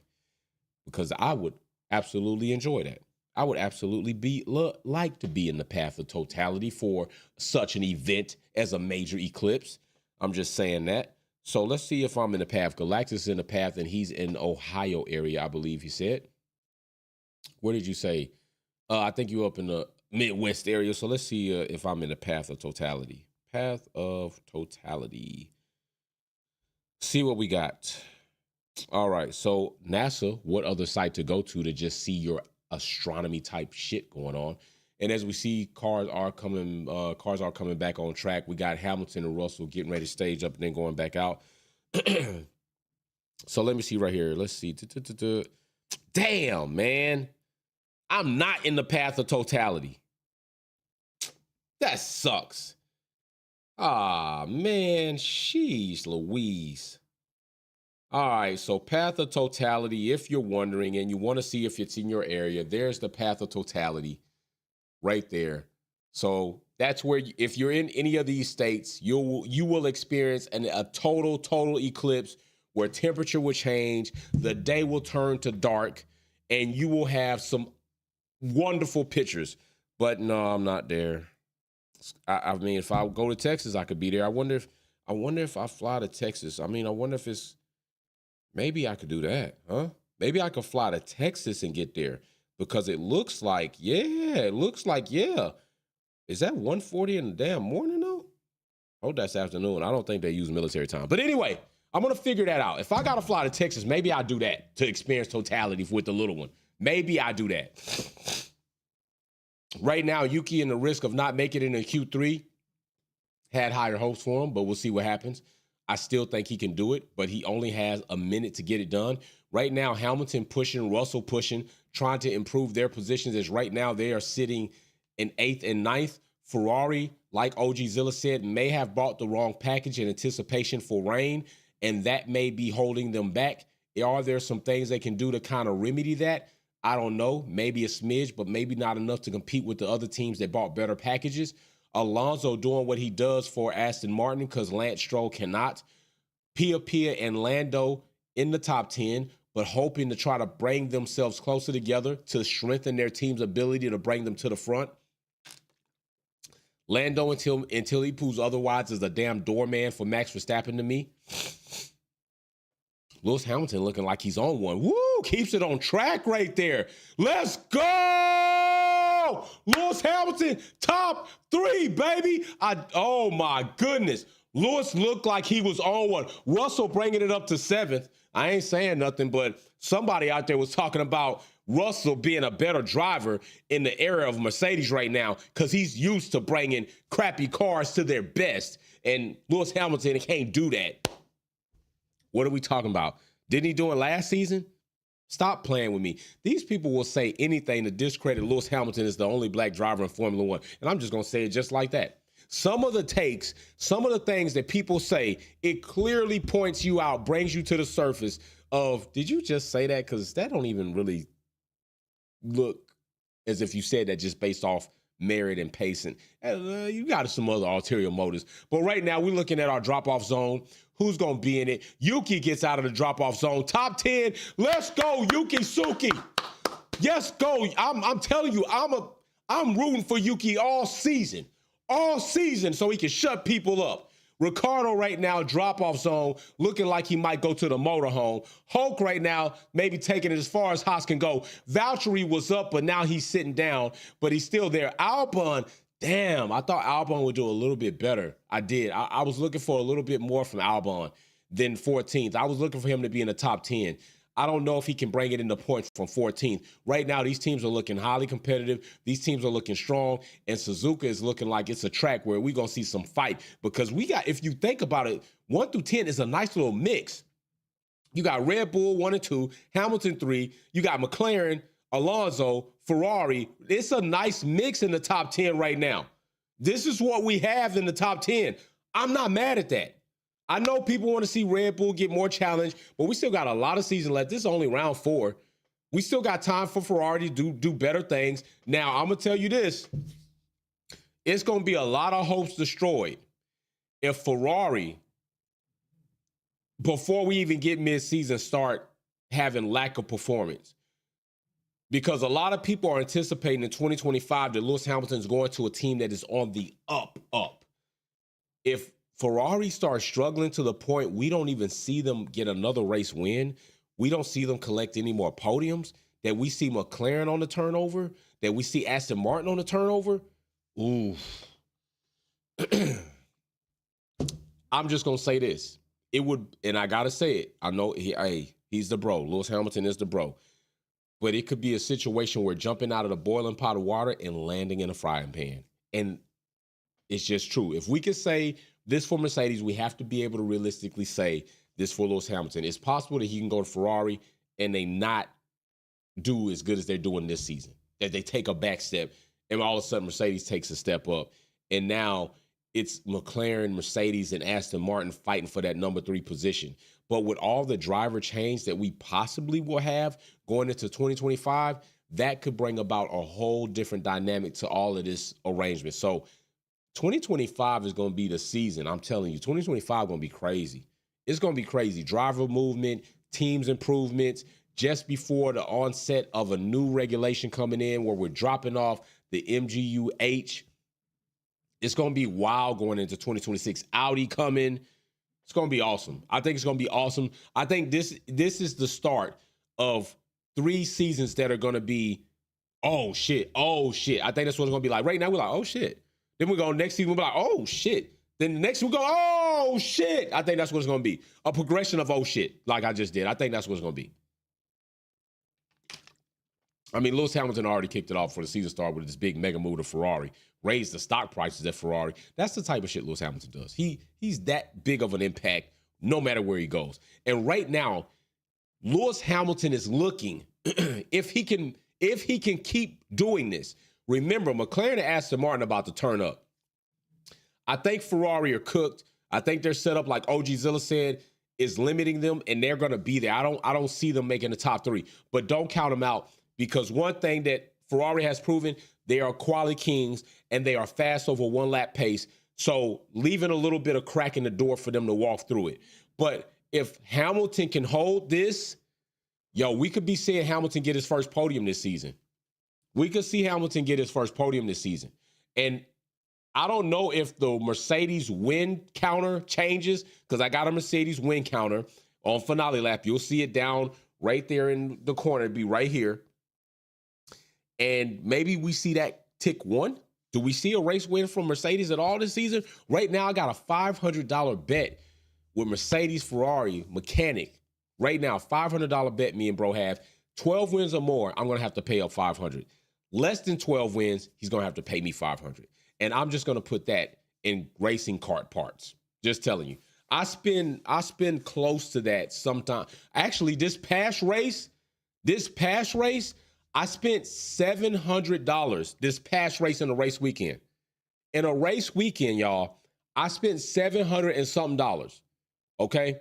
because I would absolutely enjoy that. I would absolutely like to be in the path of totality for such an event as a major eclipse. I'm just saying that. So let's see if I'm in the path. Galactus is in the path, and he's in Ohio area, I believe he said. Where did you say? I think you're up in the Midwest area. So let's see if I'm in the path of totality. Path of totality. See what we got. All right. So NASA, what other site to go to just see your astronomy type shit going on? And as we see, cars are coming back on track. We got Hamilton and Russell getting ready to stage up and then going back out. So let me see right here. Let's see. Damn, man. I'm not in the path of totality. That sucks. Ah, man. Sheesh Louise. All right, so path of totality, if you're wondering and you want to see if it's in your area, there's the path of totality right there. So that's where, if you're in any of these states, you will experience a total eclipse where temperature will change, the day will turn to dark, and you will have some wonderful pictures. But no, I'm not there. I mean, if I go to Texas, I could be there. I wonder if I fly to Texas. I mean, I wonder if it's, maybe I could do that, huh? Maybe I could fly to Texas and get there, because it looks like, yeah. Is that 1:40 in the damn morning, though? Oh, that's afternoon. I don't think they use military time. But anyway, I'm going to figure that out. If I got to fly to Texas, maybe I'll do that to experience totality with the little one. Maybe I do that. Right now, Yuki in the risk of not making it in Q3 had higher hopes for him, but we'll see what happens. I still think he can do it, but he only has a minute to get it done. Right now, Hamilton pushing, Russell pushing, trying to improve their positions, as right now they are sitting in 8th and 9th. Ferrari, like OG Zilla said, may have bought the wrong package in anticipation for rain, and that may be holding them back. Are there some things they can do to kind of remedy that? I don't know. Maybe a smidge, but maybe not enough to compete with the other teams that bought better packages. Alonso doing what he does for Aston Martin because Lance Stroll cannot. Pia and Lando in the top 10, but hoping to try to bring themselves closer together to strengthen their team's ability to bring them to the front. Lando, until he proves otherwise, is a damn doorman for Max Verstappen to me. Lewis Hamilton looking like he's on one. Woo! Keeps it on track right there. Let's go! Lewis Hamilton, top 3, baby. Oh, my goodness. Lewis looked like he was on one. Russell bringing it up to 7th. I ain't saying nothing, but somebody out there was talking about Russell being a better driver in the era of Mercedes right now because he's used to bringing crappy cars to their best, and Lewis Hamilton can't do that. What are we talking about? Didn't he do it last season? Stop playing with me. These people will say anything to discredit Lewis Hamilton as the only black driver in Formula One, and I'm just going to say it just like that. Some of the takes, some of the things that people say, it clearly points you out, brings you to the surface of, did you just say that? Because that don't even really look as if you said that just based off merit and pacing. You got some other ulterior motives. But right now, we're looking at our drop-off zone. Who's going to be in it? Yuki gets out of the drop-off zone. Top 10. Let's go, Yuki Tsuki. Yes, go. I'm telling you, I'm rooting for Yuki all season, so he can shut people up. Ricardo right now, drop-off zone, looking like he might go to the motorhome. Hulk right now, maybe taking it as far as Haas can go. Valtteri was up, but now he's sitting down, but he's still there. Albon, damn, I thought Albon would do a little bit better. I did. I was looking for a little bit more from Albon than 14th. I was looking for him to be in the top 10. I don't know if he can bring it into points from 14th. Right now, these teams are looking highly competitive. These teams are looking strong. And Suzuka is looking like it's a track where we're going to see some fight. Because we got, if you think about it, 1 through 10 is a nice little mix. You got Red Bull 1 and 2, Hamilton 3. You got McLaren, Alonso, Ferrari. It's a nice mix in the top 10 right now. This is what we have in the top 10. I'm not mad at that. I know people want to see Red Bull get more challenge, but we still got a lot of season left. This is only round 4. We still got time for Ferrari to do better things. Now, I'm going to tell you this. It's going to be a lot of hopes destroyed if Ferrari, before we even get mid-season, start having lack of performance. Because a lot of people are anticipating in 2025 that Lewis Hamilton's going to a team that is on the up. If Ferrari starts struggling to the point we don't even see them get another race win, we don't see them collect any more podiums, that we see McLaren on the turnover, that we see Aston Martin on the turnover, ooh. I'm just going to say this. It would, and I got to say it, I know he's the bro. Lewis Hamilton is the bro. But it could be a situation where jumping out of the boiling pot of water and landing in a frying pan. And it's just true. If we could say this for Mercedes, we have to be able to realistically say this for Lewis Hamilton. It's possible that he can go to Ferrari and they not do as good as they're doing this season, that they take a back step and all of a sudden Mercedes takes a step up. And now it's McLaren, Mercedes, and Aston Martin fighting for that number 3 position. But with all the driver change that we possibly will have going into 2025, that could bring about a whole different dynamic to all of this arrangement. So 2025 is going to be the season. I'm telling you, 2025 is going to be crazy. It's going to be crazy. Driver movement, teams improvements, just before the onset of a new regulation coming in where we're dropping off the MGU-H. It's going to be wild going into 2026. Audi coming. It's going to be awesome. I think it's going to be awesome. I think this is the start of 3 seasons that are going to be, oh, shit. I think that's what it's going to be like. Right now, we're like, oh, shit. Then we go next season, we'll be like, oh, shit. Then the next we go, oh, shit. I think that's what it's going to be. A progression of oh, shit, like I just did. I think that's what it's going to be. I mean, Lewis Hamilton already kicked it off for the season start with this big mega move to Ferrari, raised the stock prices at Ferrari. That's the type of shit Lewis Hamilton does. He's that big of an impact no matter where he goes. And right now, Lewis Hamilton is looking, if he can keep doing this. Remember, McLaren and Aston Martin about to turn up. I think Ferrari are cooked. I think they're set up like OG Zilla said, is limiting them, and they're going to be there. I don't see them making the top 3, but don't count them out, because one thing that Ferrari has proven, They are quality kings, and they are fast over one lap pace. So leaving a little bit of crack in the door for them to walk through it. But if Hamilton can hold this, yo, we could be seeing Hamilton get his first podium this season. We could see Hamilton get his first podium this season. And I don't know if the Mercedes win counter changes, because I got a Mercedes win counter on finale lap. You'll see it down right there in the corner. It'd be right here. And maybe we see that tick one. Do we see a race win from Mercedes at all this season? Right now, I got a $500 bet with Mercedes Ferrari mechanic. Right now, $500 bet me and bro have. 12 wins or more, I'm going to have to pay up $500. Less than 12 wins, he's going to have to pay me $500. And I'm just going to put that in racing kart parts. Just telling you. I spend close to that sometime. Actually, this past race, I spent $700 this past race in a race weekend. In a race weekend, y'all, I spent $700 and something dollars. Okay?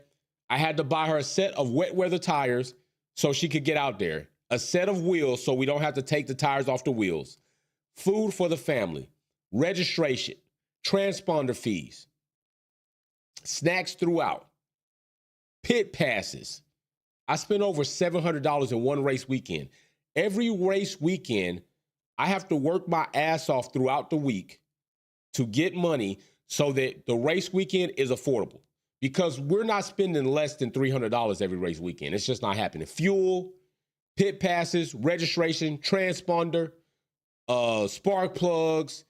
I had to buy her a set of wet weather tires so she could get out there. A set of wheels so we don't have to take the tires off the wheels. Food for the family. Registration. Transponder fees. Snacks throughout. Pit passes. I spent over $700 in one race weekend. Every race weekend, I have to work my ass off throughout the week to get money so that the race weekend is affordable. Because we're not spending less than $300 every race weekend. It's just not happening. Fuel, pit passes, registration, transponder, spark plugs,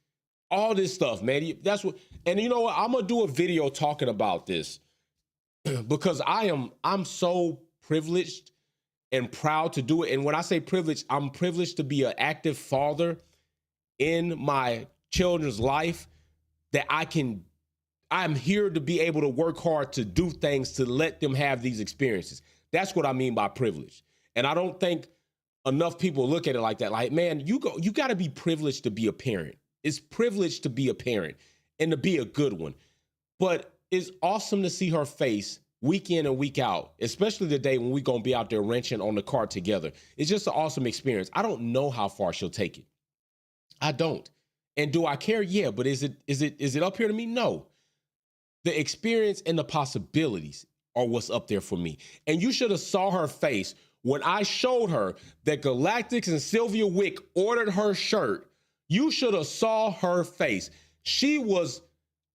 all this stuff, man. That's what. And you know what? I'm gonna do a video talking about this because I'm so privileged and proud to do it. And when I say privileged, I'm privileged to be an active father in my children's life, that I'm here to be able to work hard to do things to let them have these experiences. That's what I mean by privilege. And I don't think enough people look at it like that. Like, man, you got to be privileged to be a parent. It's privileged to be a parent and to be a good one. But it's awesome to see her face week in and week out, especially the day when we're going to be out there wrenching on the car together. It's just an awesome experience. I don't know how far she'll take it. I don't. And do I care? Yeah, but is it up here to me? No. The experience and the possibilities are what's up there for me. And you should have saw her face when I showed her that Galactics and Sylvia Wick ordered her shirt. You should have saw her face. She was,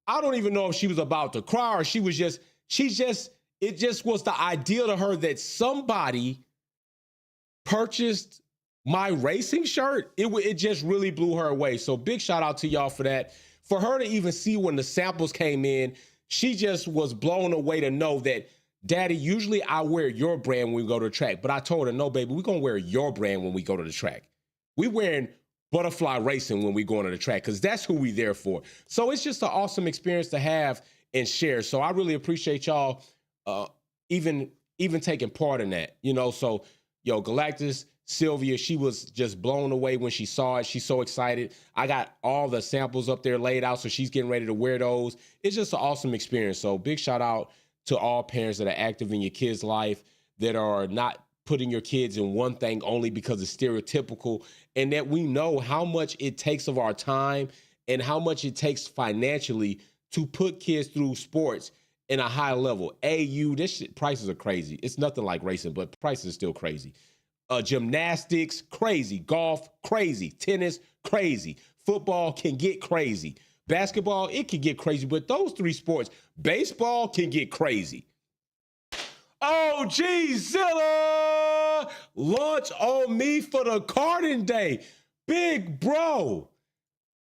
I don't even know if she was about to cry or it just was the idea to her that somebody purchased my racing shirt. It just really blew her away. So big shout out to y'all for that. For her to even see when the samples came in, she just was blown away to know that, Daddy, usually I wear your brand when we go to the track. But I told her, no, baby, we're going to wear your brand when we go to the track. We wearing Butterfly Racing when we go on to the track, because that's who we there for. So it's just an awesome experience to have and share. So I really appreciate y'all even taking part in that. You know, so, yo, Galactus, Sylvia, she was just blown away when she saw it. She's so excited. I got all the samples up there laid out, so she's getting ready to wear those. It's just an awesome experience. So big shout out to all parents that are active in your kids' life, that are not putting your kids in one thing only because it's stereotypical, and that we know how much it takes of our time and how much it takes financially to put kids through sports in a high level. This shit, prices are crazy. It's nothing like racing, but prices are still crazy. Gymnastics, crazy. Golf, crazy. Tennis, crazy. Football can get crazy. Basketball, it can get crazy. But those three sports, baseball can get crazy. Oh, geez, Zilla! Launch on me for the karting day. Big bro,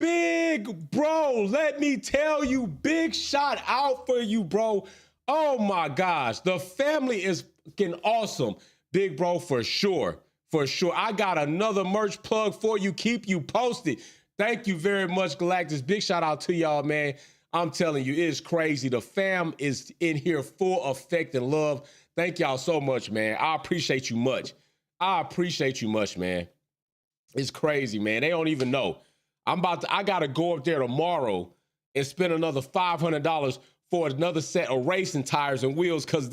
let me tell you, big shout out for you, bro. Oh my gosh, the family is fucking awesome. Big bro, for sure. I got another merch plug for you. Keep you posted. Thank you very much, Galactus. Big shout out to y'all, man. I'm telling you, it's crazy. The fam is in here full effect and love. Thank y'all so much, man. I appreciate you much. Man. It's crazy, man. They don't even know. I got to go up there tomorrow and spend another $500 for another set of racing tires and wheels, because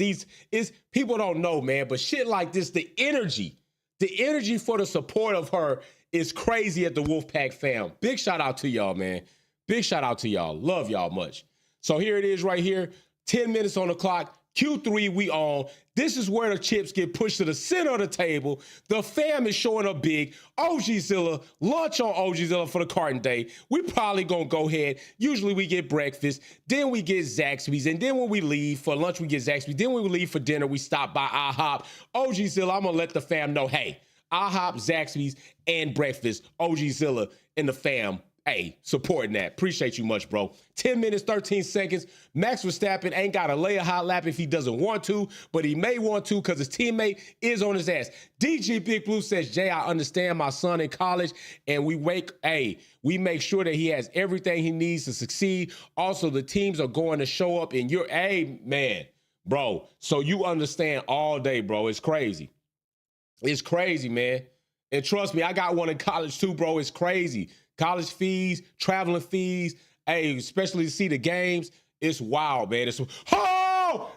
people don't know, man, but shit like this, the energy for the support of her is crazy at the Wolfpack fam. Big shout out to y'all, man. Big shout out to y'all. Love y'all much. So here it is right here. 10 minutes on the clock. Q3 we on. This is where the chips get pushed to the center of the table. The fam is showing up big. OGzilla, lunch on OGzilla for the Carton Day. We probably gonna go ahead. Usually we get breakfast, then we get Zaxby's, and then when we leave for lunch, we get Zaxby's. Then when we leave for dinner, we stop by IHOP. OGzilla, I'm gonna let the fam know, hey, IHOP, Zaxby's, and breakfast. OGzilla and the fam. Hey, supporting that. Appreciate you much, bro. 10 minutes, 13 seconds. Max Verstappen ain't got to lay a hot lap if he doesn't want to, but he may want to because his teammate is on his ass. DG Big Blue says, Jay, I understand my son in college, and we make sure that he has everything he needs to succeed. Also, the teams are going to show up in your, hey, man, bro. So you understand all day, bro. It's crazy. It's crazy, man. And trust me, I got one in college too, bro. It's crazy. College fees, traveling fees, hey, especially to see the games. It's wild, man.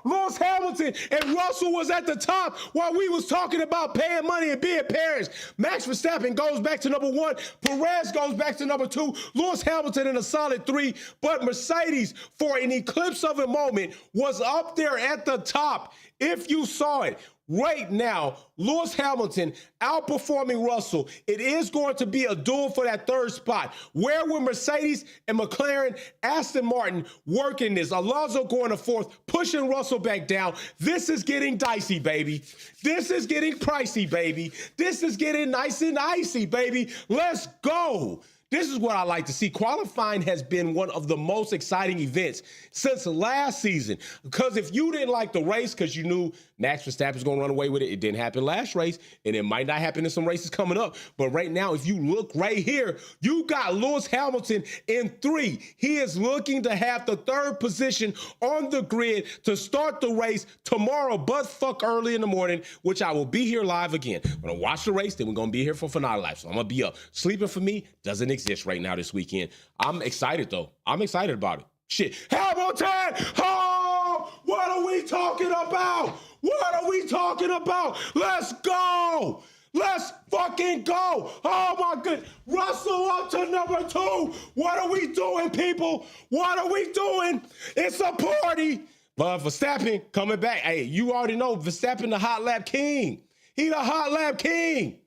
Lewis Hamilton and Russell was at the top while we was talking about paying money and being parents. Max Verstappen goes back to number 1. Perez goes back to number 2. Lewis Hamilton in a solid 3. But Mercedes, for an eclipse of a moment, was up there at the top. If you saw it. Right now, Lewis Hamilton outperforming Russell. It is going to be a duel for that 3rd spot. Where will Mercedes and McLaren, Aston Martin working this? Alonso going to 4th, pushing Russell back down. This is getting dicey, baby. This is getting pricey, baby. This is getting nice and icy, baby. Let's go. This is what I like to see. Qualifying has been one of the most exciting events since last season. Because if you didn't like the race because you knew Max Verstappen was going to run away with it, it didn't happen last race, and it might not happen in some races coming up. But right now, if you look right here, you got Lewis Hamilton in 3. He is looking to have the 3rd position on the grid to start the race tomorrow, but fuck early in the morning, which I will be here live again. I'm going to watch the race, then we're going to be here for finale live. So I'm going to be up. Sleeping for me doesn't exist right now this weekend. I'm excited, though. I'm excited about it. Shit. Hamilton! Oh! What are we talking about? What are we talking about? Let's go! Let's fucking go! Oh my goodness! Russell up to number 2! What are we doing, people? What are we doing? It's a party! But Verstappen coming back. Hey, you already know Verstappen the hot lap king. He the hot lap king.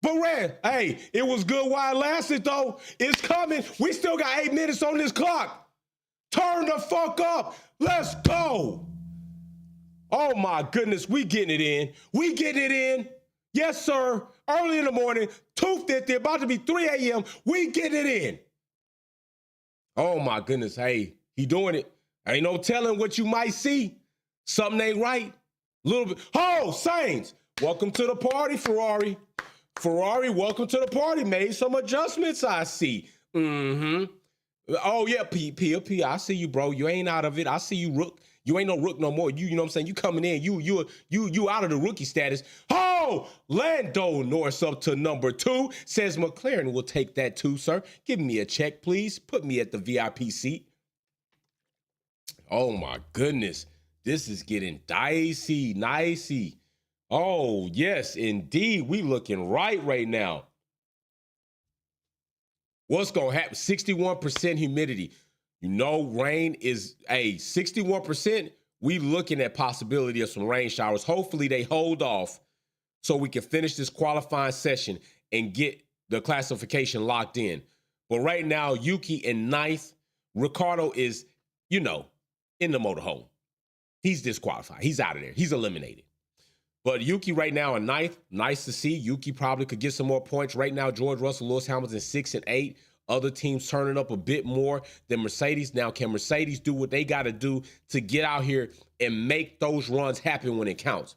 But Red, hey, it was good while it lasted, though. It's coming. We still got 8 minutes on this clock. Turn the fuck up. Let's go. Oh, my goodness. We getting it in. We getting it in. Yes, sir. Early in the morning, 2:50, about to be 3 a.m. We getting it in. Oh, my goodness. Hey, he doing it. Ain't no telling what you might see. Something ain't right. Little bit. Oh, Saints. Welcome to the party, Ferrari. Ferrari, welcome to the party. Made some adjustments, I see. Oh, yeah, P. I see you, bro. You ain't out of it. I see you, Rook. You ain't no Rook no more. You know what I'm saying? You coming in. You out of the rookie status. Oh, Lando Norris up to number 2. Says McLaren will take that too, sir. Give me a check, please. Put me at the VIP seat. Oh, my goodness. This is getting dicey, nicey. Oh, yes, indeed. We looking right now. What's going to happen? 61% humidity. You know, rain is 61%. We looking at possibility of some rain showers. Hopefully they hold off so we can finish this qualifying session and get the classification locked in. But right now, Yuki in 9th. Ricardo is, in the motorhome. He's disqualified. He's out of there. He's eliminated. But Yuki right now in 9th, nice to see. Yuki probably could get some more points. Right now, George Russell, Lewis Hamilton, 6 and 8. Other teams turning up a bit more than Mercedes. Now, can Mercedes do what they got to do to get out here and make those runs happen when it counts?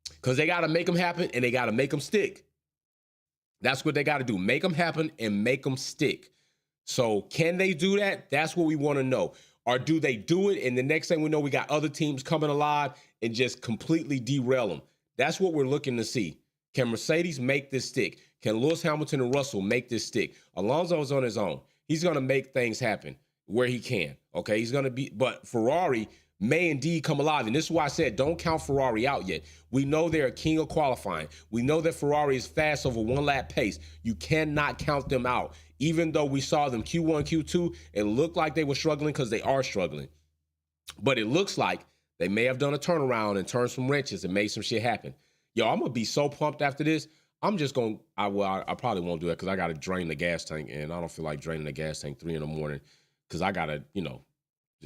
Because they got to make them happen and they got to make them stick. That's what they got to do. Make them happen and make them stick. So can they do that? That's what we want to know. Or do they do it, and the next thing we know, we got other teams coming alive and just completely derail them? That's what we're looking to see. Can Mercedes make this stick? Can Lewis Hamilton and Russell make this stick? Alonso is on his own. He's going to make things happen where he can, okay? He's going to be, but Ferrari may indeed come alive. And this is why I said don't count Ferrari out yet. We know they're a king of qualifying. We know that Ferrari is fast over 1 lap pace. You cannot count them out. Even though we saw them Q1, Q2, it looked like they were struggling because they are struggling. But it looks like they may have done a turnaround and turned some wrenches and made some shit happen. Yo, I'm going to be so pumped after this. I'm just going to, I probably won't do that because I got to drain the gas tank, and I don't feel like draining the gas tank 3 in the morning because I got to,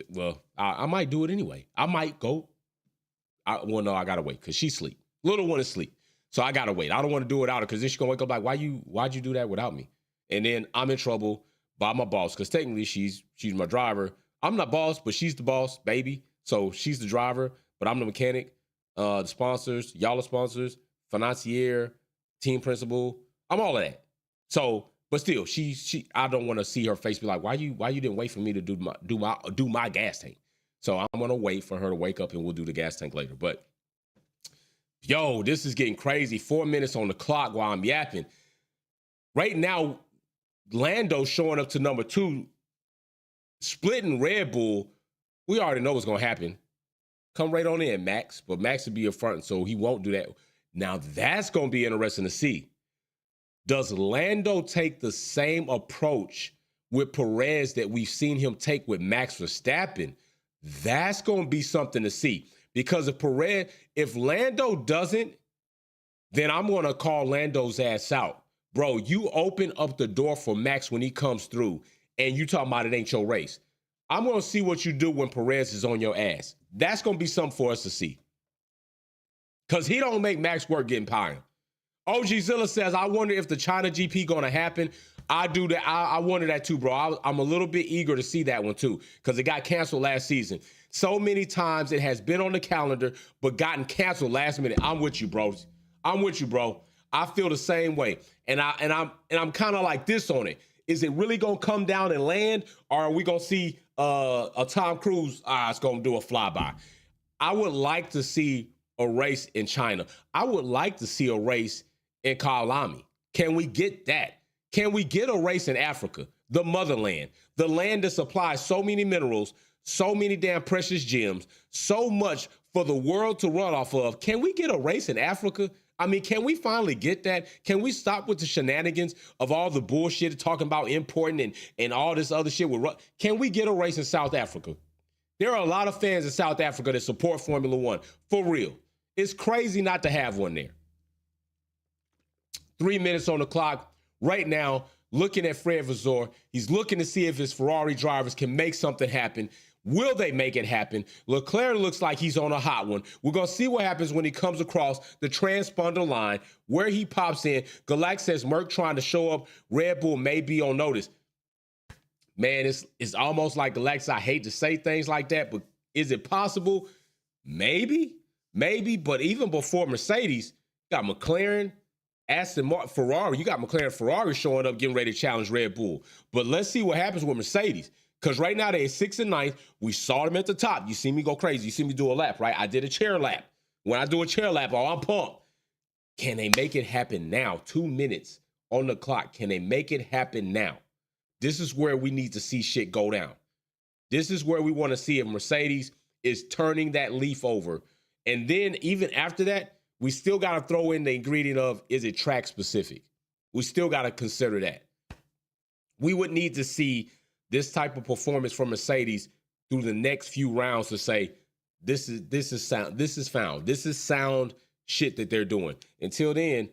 well, I might do it anyway. I might go. No, I got to wait because she's asleep. Little one is asleep. So I got to wait. I don't want to do it out because then she's going to wake up like, why'd you do that without me? And then I'm in trouble by my boss because technically she's my driver. I'm not boss, but she's the boss, baby. So she's the driver, but I'm the mechanic. The sponsors, y'all are sponsors, financier, team principal. I'm all of that. So, but still, I don't want to see her face be like, why you didn't wait for me to do my gas tank? So I'm gonna wait for her to wake up and we'll do the gas tank later. But yo, this is getting crazy. 4 minutes on the clock while I'm yapping. Right now, Lando's showing up to number 2, splitting Red Bull. We already know what's gonna happen. Come right on in, Max. But Max will be in front, so he won't do that. Now that's gonna be interesting to see. Does Lando take the same approach with Perez that we've seen him take with Max Verstappen? That's going to be something to see. Because if Lando doesn't, then I'm going to call Lando's ass out. Bro, you open up the door for Max when he comes through, and you talking about it ain't your race. I'm going to see what you do when Perez is on your ass. That's going to be something for us to see. Because he don't make Max work getting piled. OG Zilla says, I wonder if the China GP going to happen. I do that. I wonder that too, bro. I'm a little bit eager to see that one too because it got canceled last season. So many times it has been on the calendar but gotten canceled last minute. I'm with you, bro. I feel the same way. And I'm kind of like this on it. Is it really going to come down and land, or are we going to see a Tom Cruise, it's going to do a flyby? I would like to see a race in China. I would like to see a race in Kyalami. Can we get that? Can we get a race in Africa, the motherland, the land that supplies so many minerals, so many damn precious gems, so much for the world to run off of? Can we get a race in Africa? I mean, can we finally get that? Can we stop with the shenanigans of all the bullshit talking about importing and all this other shit? Can we get a race in South Africa? There are a lot of fans in South Africa that support Formula One, for real. It's crazy not to have one there. 3 minutes on the clock. Right now, looking at Fred Vasseur, he's looking to see if his Ferrari drivers can make something happen. Will they make it happen? Leclerc looks like he's on a hot one. We're going to see what happens when he comes across the transponder line, where he pops in. Galax says Merck trying to show up. Red Bull may be on notice. Man, it's almost like Galax. I hate to say things like that, but is it possible? Maybe, but even before Mercedes, got McLaren, Aston Martin, Ferrari. You got McLaren, Ferrari showing up, getting ready to challenge Red Bull. But let's see what happens with Mercedes. Because right now they're 6th and 9th. We saw them at the top. You see me go crazy. You see me do a lap, right? I did a chair lap. When I do a chair lap, I'm pumped. Can they make it happen now? 2 minutes on the clock. Can they make it happen now? This is where we need to see shit go down. This is where we want to see if Mercedes is turning that leaf over. And then even after that, we still got to throw in the ingredient of, is it track specific? We still got to consider that. We would need to see this type of performance from Mercedes through the next few rounds to say, this is sound shit that they're doing. Until then,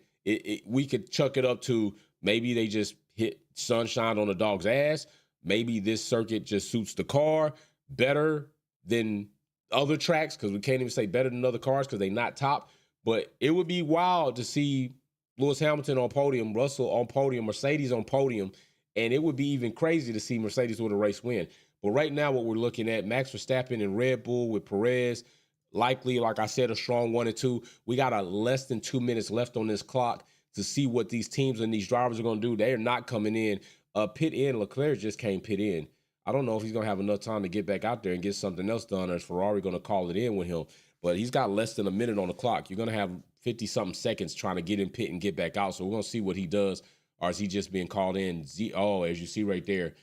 we could chuck it up to maybe they just hit sunshine on the dog's ass. Maybe this circuit just suits the car better than other tracks, because we can't even say better than other cars because they're not top. But it would be wild to see Lewis Hamilton on podium, Russell on podium, Mercedes on podium, and it would be even crazy to see Mercedes with a race win. But right now, what we're looking at, Max Verstappen and Red Bull with Perez, likely, like I said, a strong 1 and 2. We got less than 2 minutes left on this clock to see what these teams and these drivers are going to do. They are not coming in. Pit in, Leclerc just came pit in. I don't know if he's going to have enough time to get back out there and get something else done, or is Ferrari going to call it in with him. But he's got less than a minute on the clock. You're going to have 50-something seconds trying to get in pit and get back out. So we're going to see what he does. Or is he just being called in? As you see right there,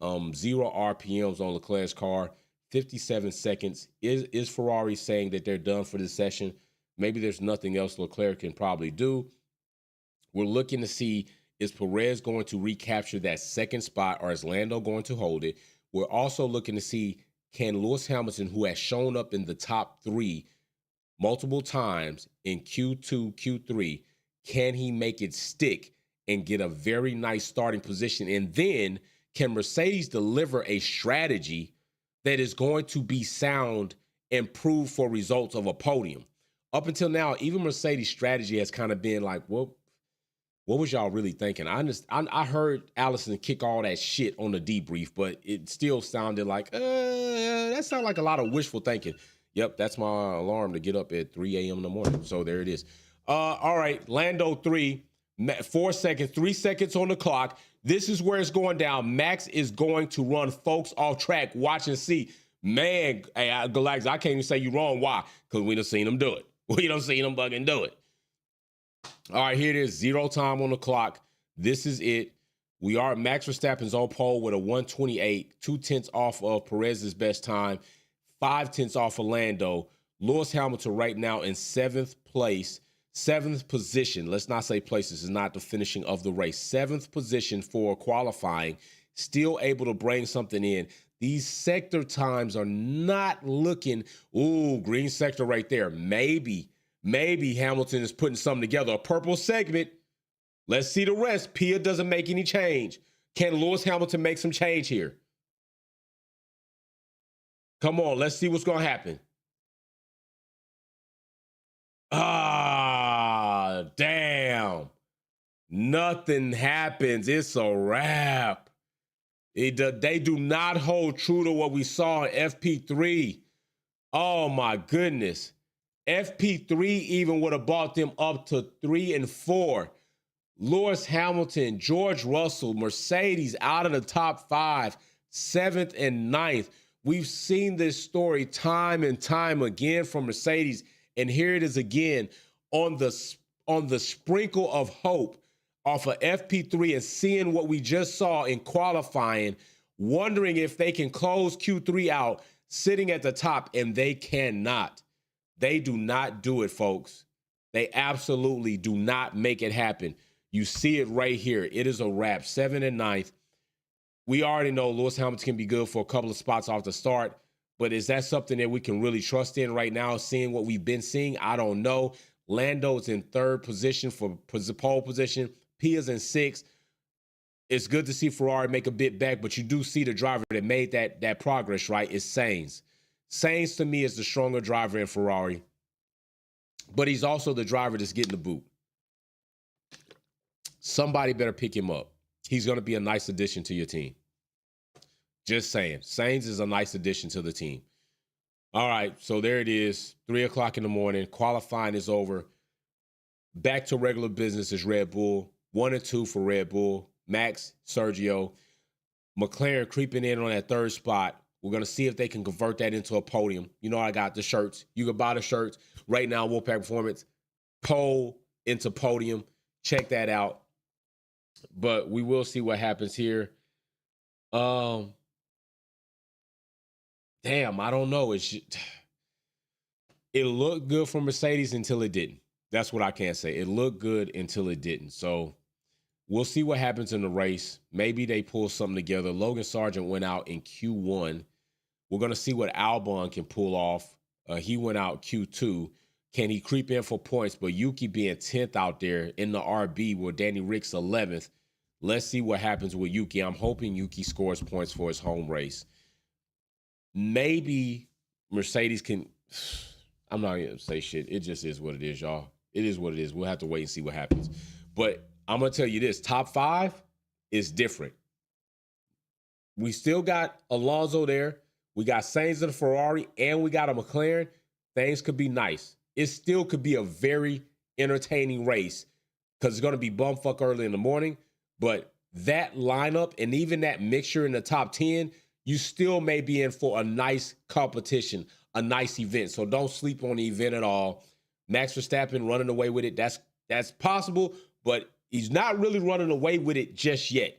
0 RPMs on Leclerc's car, 57 seconds. Is Ferrari saying that they're done for this session? Maybe there's nothing else Leclerc can probably do. We're looking to see, is Perez going to recapture that second spot, or is Lando going to hold it? We're also looking to see, can Lewis Hamilton, who has shown up in the top 3 multiple times in Q2, Q3, can he make it stick and get a very nice starting position? And then can Mercedes deliver a strategy that is going to be sound and prove for results of a podium? Up until now, even Mercedes' strategy has kind of been like, well, what was y'all really thinking? I heard Allison kick all that shit on the debrief, but it still sounded like, that sounded like a lot of wishful thinking. Yep, that's my alarm to get up at 3 a.m. in the morning. So there it is. All right, Lando 3, 4 seconds, 3 seconds on the clock. This is where it's going down. Max is going to run folks off track. Watch and see. Man, hey, Galactus, I can't even say you wrong. Why? Because we done seen him do it. We done seen him bugging do it. All right, here it is. 0 time on the clock. This is it. We are Max Verstappen's on pole with a 1:28, 2/10 off of Perez's best time, 5/10 off of Lando. Lewis Hamilton right now in 7th place, 7th position. Let's not say place. This is not the finishing of the race. 7th position for qualifying. Still able to bring something in. These sector times are not looking, ooh, green sector right there. Maybe Hamilton is putting something together. A purple segment. Let's see the rest. Pia doesn't make any change. Can Lewis Hamilton make some change here? Come on, let's see what's going to happen. Ah, damn. Nothing happens. It's a wrap. They do not hold true to what we saw in FP3. Oh, my goodness. FP3 even would have brought them up to 3 and 4. Lewis Hamilton, George Russell, Mercedes out of the top 5, 7th and 9th. We've seen this story time and time again from Mercedes, and here it is again on the sprinkle of hope off of FP3 and seeing what we just saw in qualifying, wondering if they can close Q3 out sitting at the top, and they cannot. They do not do it, folks. They absolutely do not make it happen. You see it right here. It is a wrap. 7th and 9th. We already know Lewis Hamilton can be good for a couple of spots off the start, but is that something that we can really trust in right now, seeing what we've been seeing? I don't know. Lando's in 3rd position for pole position. Pia's in 6th. It's good to see Ferrari make a bit back, but you do see the driver that made that progress, right? It's Sainz. Sainz, to me, is the stronger driver in Ferrari, but he's also the driver that's getting the boot. Somebody better pick him up. He's going to be a nice addition to your team. Just saying. Sainz is a nice addition to the team. All right, so there it is, 3 o'clock in the morning. Qualifying is over. Back to regular business is Red Bull. 1 and 2 for Red Bull. Max, Sergio. McLaren creeping in on that 3rd spot. We're going to see if they can convert that into a podium. You know, I got the shirts. You can buy the shirts right now, Wolfpack Performance. Pole into podium. Check that out. But we will see what happens here. Damn, I don't know. It looked good for Mercedes until it didn't. That's what I can say. It looked good until it didn't. So we'll see what happens in the race. Maybe they pull something together. Logan Sargent went out in Q1. We're going to see what Albon can pull off. He went out Q2. Can he creep in for points? But Yuki being 10th out there in the RB where Danny Rick's 11th. Let's see what happens with Yuki. I'm hoping Yuki scores points for his home race. Maybe Mercedes can... I'm not going to say shit. It just is what it is, y'all. It is what it is. We'll have to wait and see what happens. But I'm going to tell you this. Top 5 is different. We still got Alonso there. We got Sainz in the Ferrari, and we got a McLaren. Things could be nice. It still could be a very entertaining race because it's going to be bumfuck early in the morning. But that lineup and even that mixture in the top 10, you still may be in for a nice competition, a nice event. So don't sleep on the event at all. Max Verstappen running away with it, that's possible, but he's not really running away with it just yet.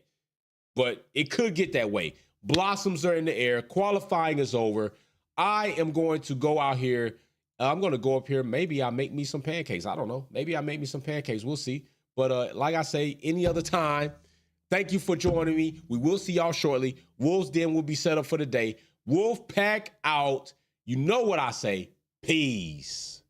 But it could get that way. Blossoms are in the air. Qualifying is over. I am going to go out here. I'm going to go up here. Maybe I make me some pancakes. I don't know. Maybe I make me some pancakes. We'll see. But like I say, any other time, thank you for joining me. We will see y'all shortly. Wolves Den will be set up for the day. Wolf Pack out. You know what I say. Peace.